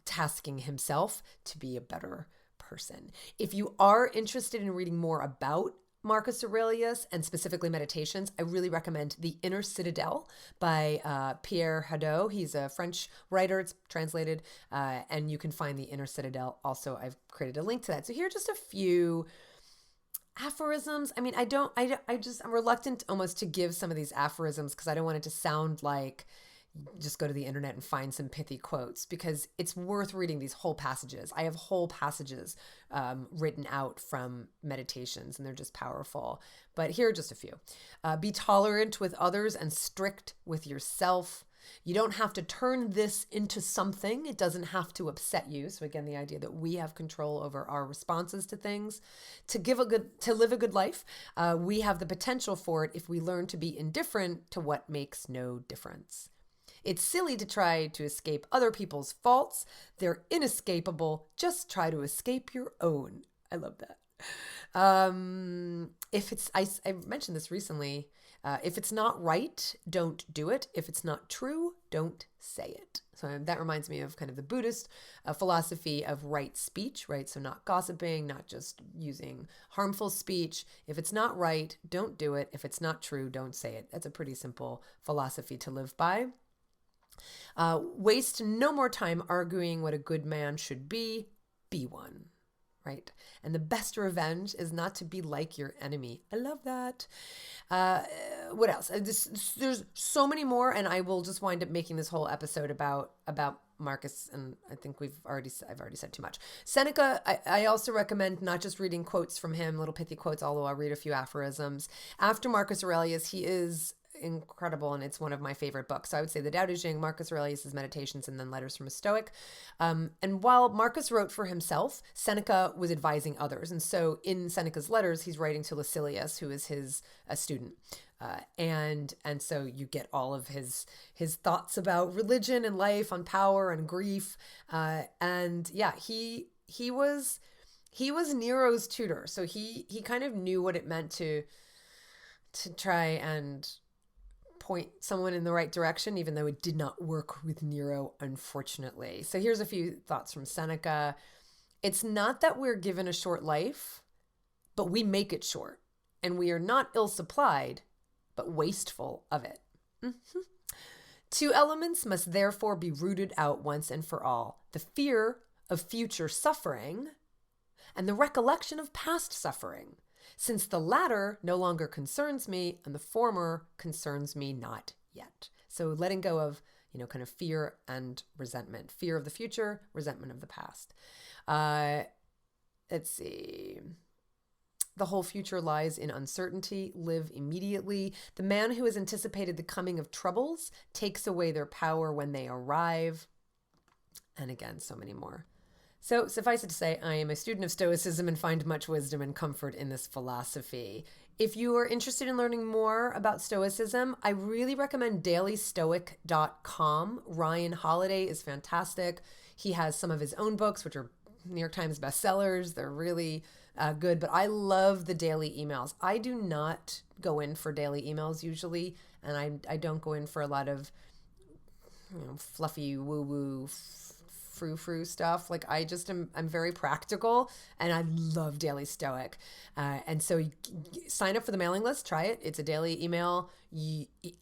tasking himself to be a better person. If you are interested in reading more about Marcus Aurelius and specifically meditations, I really recommend The Inner Citadel by Patrick-Goudreau. He's a French writer. It's translated, and you can find The Inner Citadel. Also, I've created a link to that. So here are just a few aphorisms. I mean, I'm reluctant almost to give some of these aphorisms because I don't want it to sound like just go to the internet and find some pithy quotes, because it's worth reading these whole passages. I have whole passages written out from meditations, and they're just powerful. But here are just a few. Be tolerant with others and strict with yourself. You don't have to turn this into something. It doesn't have to upset you. So again, the idea that we have control over our responses to things. To live a good life, we have the potential for it if we learn to be indifferent to what makes no difference. It's silly to try to escape other people's faults. They're inescapable. Just try to escape your own. I love that. I mentioned this recently. If it's not right, don't do it. If it's not true, don't say it. So that reminds me of kind of the Buddhist philosophy of right speech, right? So not gossiping, not just using harmful speech. If it's not right, don't do it. If it's not true, don't say it. That's a pretty simple philosophy to live by. Waste no more time arguing what a good man should be one, right? And the best revenge is not to be like your enemy. I love that. What else? There's so many more, and I will just wind up making this whole episode about Marcus, and I think I've already said too much. Seneca, I also recommend not just reading quotes from him, little pithy quotes, although I'll read a few aphorisms. After Marcus Aurelius, he is incredible, and it's one of my favorite books. So I would say the Tao Te Ching, Marcus Aurelius's Meditations, and then Letters from a Stoic. And while Marcus wrote for himself, Seneca was advising others. And so in Seneca's letters, he's writing to Lucilius, who is his student. And so you get all of his thoughts about religion and life, on power and grief. And yeah, he was Nero's tutor. So he kind of knew what it meant to try and point someone in the right direction, even though it did not work with Nero, unfortunately. So here's a few thoughts from Seneca. It's not that we're given a short life, but we make it short. And we are not ill-supplied, but wasteful of it. Two elements must therefore be rooted out once and for all: the fear of future suffering and the recollection of past suffering, since the latter no longer concerns me and the former concerns me not yet. So letting go of, kind of fear and resentment, fear of the future, resentment of the past. Let's see. The whole future lies in uncertainty. Live immediately. The man who has anticipated the coming of troubles takes away their power when they arrive. And again, so many more. So suffice it to say, I am a student of Stoicism and find much wisdom and comfort in this philosophy. If you are interested in learning more about Stoicism, I really recommend dailystoic.com. Ryan Holiday is fantastic. He has some of his own books, which are New York Times bestsellers. They're really good, but I love the daily emails. I do not go in for daily emails usually, and I don't go in for a lot of fluffy woo-woo frou-frou stuff. Like I'm very practical, and I love Daily Stoic. And so sign up for the mailing list, try it. It's a daily email.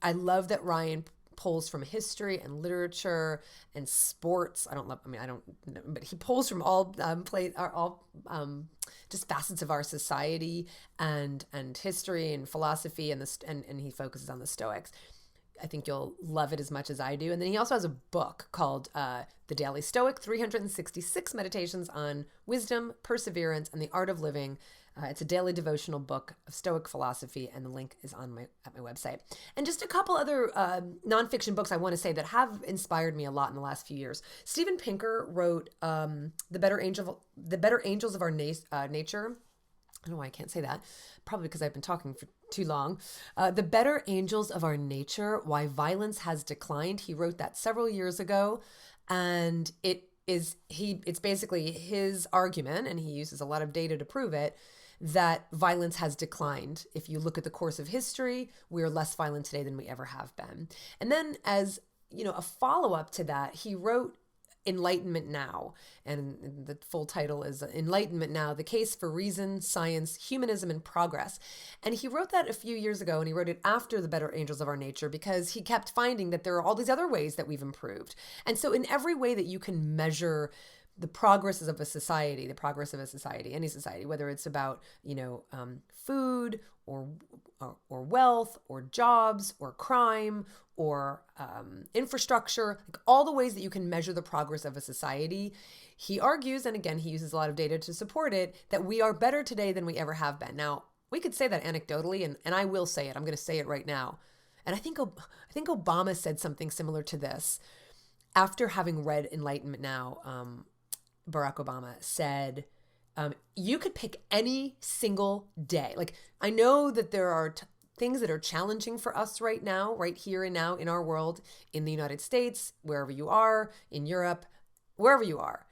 I love that Ryan pulls from history and literature and sports. I don't know, but he pulls from all just facets of our society and history and philosophy, and he focuses on the Stoics. I think you'll love it as much as I do. And then he also has a book called The Daily Stoic, 366 Meditations on Wisdom, Perseverance, and the Art of Living. It's a daily devotional book of Stoic philosophy, and the link is at my website. And just a couple other nonfiction books I want to say that have inspired me a lot in the last few years. Steven Pinker wrote The Better Angels of Our Nature. I don't know why I can't say that. Probably because I've been talking for too long. The Better Angels of Our Nature, Why Violence Has Declined. He wrote that several years ago, and it's basically his argument, and he uses a lot of data to prove it, that violence has declined. If you look at the course of history, we are less violent today than we ever have been. And then as, a follow-up to that, he wrote Enlightenment Now, and the full title is Enlightenment Now, The Case for Reason, Science, Humanism, and Progress. And he wrote that a few years ago, and he wrote it after The Better Angels of Our Nature, because he kept finding that there are all these other ways that we've improved. And so in every way that you can measure the progresses of a society, any society, whether it's about, food or wealth or jobs or crime or infrastructure, like all the ways that you can measure the progress of a society, he argues, and again, he uses a lot of data to support it, that we are better today than we ever have been. Now, we could say that anecdotally, and I will say it. I'm going to say it right now. And I think Obama said something similar to this. After having read Enlightenment Now, Barack Obama said, you could pick any single day. Like, I know that there are things that are challenging for us right now, right here and now in our world, in the United States, wherever you are, in Europe, wherever you are.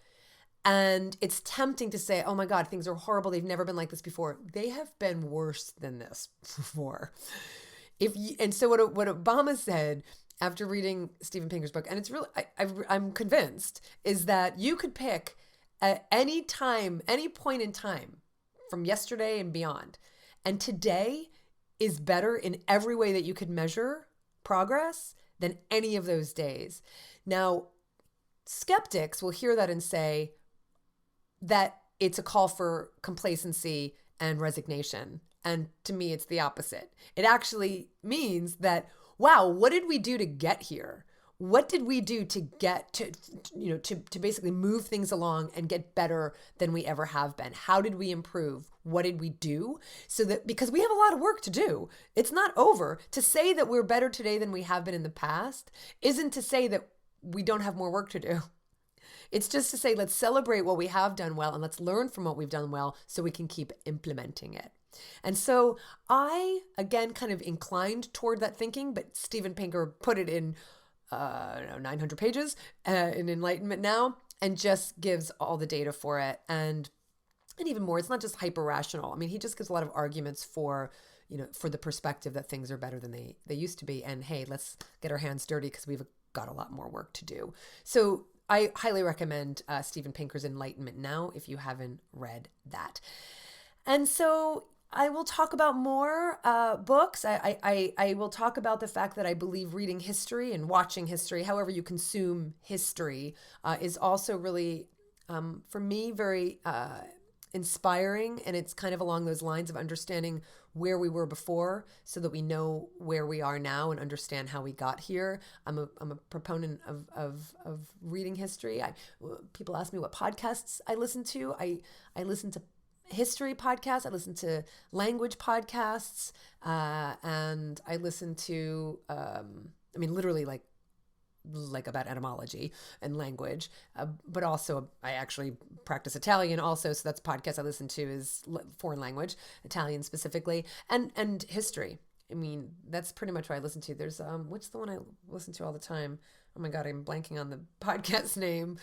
And it's tempting to say, oh my God, things are horrible. They've never been like this before. They have been worse than this before. And so what Obama said after reading Steven Pinker's book, and it's really, I'm convinced, is that you could pick at any time, any point in time from yesterday and beyond. And today is better in every way that you could measure progress than any of those days. Now, skeptics will hear that and say that it's a call for complacency and resignation. And to me, it's the opposite. It actually means that, wow, what did we do to get here? What did we do to get to basically move things along and get better than we ever have been? How did we improve? What did we do? So that, because we have a lot of work to do, it's not over. To say that we're better today than we have been in the past isn't to say that we don't have more work to do. It's just to say, let's celebrate what we have done well and let's learn from what we've done well so we can keep implementing it. And so I, again, kind of inclined toward that thinking, but Steven Pinker put it in 900 pages in Enlightenment Now, and just gives all the data for it. And even more, it's not just hyper rational. I mean, he just gives a lot of arguments for the perspective that things are better than they used to be. And hey, let's get our hands dirty because we've got a lot more work to do. So I highly recommend Steven Pinker's Enlightenment Now if you haven't read that. And so I will talk about more books. I will talk about the fact that I believe reading history and watching history, however you consume history, is also really, for me, very inspiring. And it's kind of along those lines of understanding where we were before so that we know where we are now and understand how we got here. I'm a proponent of reading history. People ask me what podcasts I listen to. I listen to history podcasts. I listen to language podcasts, and I listen to, literally like about etymology and language, but also I actually practice Italian also. So that's podcasts I listen to is foreign language, Italian specifically, and history. I mean, that's pretty much what I listen to. There's, what's the one I listen to all the time? Oh my God, I'm blanking on the podcast name.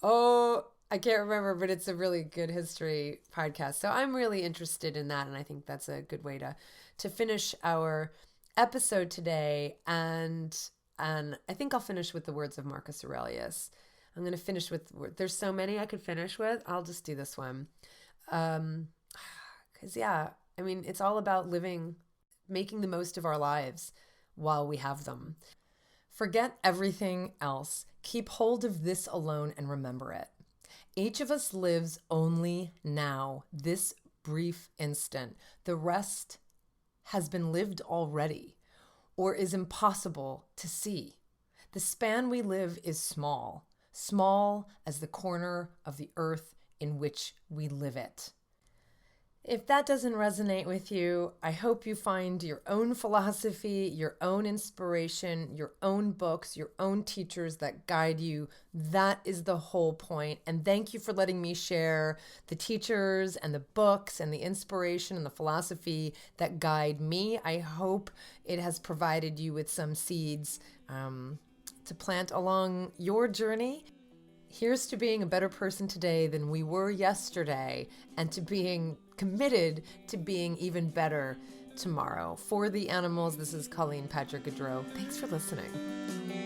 Oh, I can't remember, but it's a really good history podcast. So I'm really interested in that, and I think that's a good way to finish our episode today. And I think I'll finish with the words of Marcus Aurelius. I'm going to finish with, there's so many I could finish with. I'll just do this one. Because, it's all about making the most of our lives while we have them. Forget everything else. Keep hold of this alone and remember it. Each of us lives only now, this brief instant. The rest has been lived already or is impossible to see. The span we live is small, small as the corner of the earth in which we live it. If that doesn't resonate with you, I hope you find your own philosophy, your own inspiration, your own books, your own teachers that guide you. That is the whole point. And thank you for letting me share the teachers and the books and the inspiration and the philosophy that guide me. I hope it has provided you with some seeds to plant along your journey. Here's to being a better person today than we were yesterday, and to being committed to being even better tomorrow. For the animals, this is Colleen Patrick-Goudreau. Thanks for listening.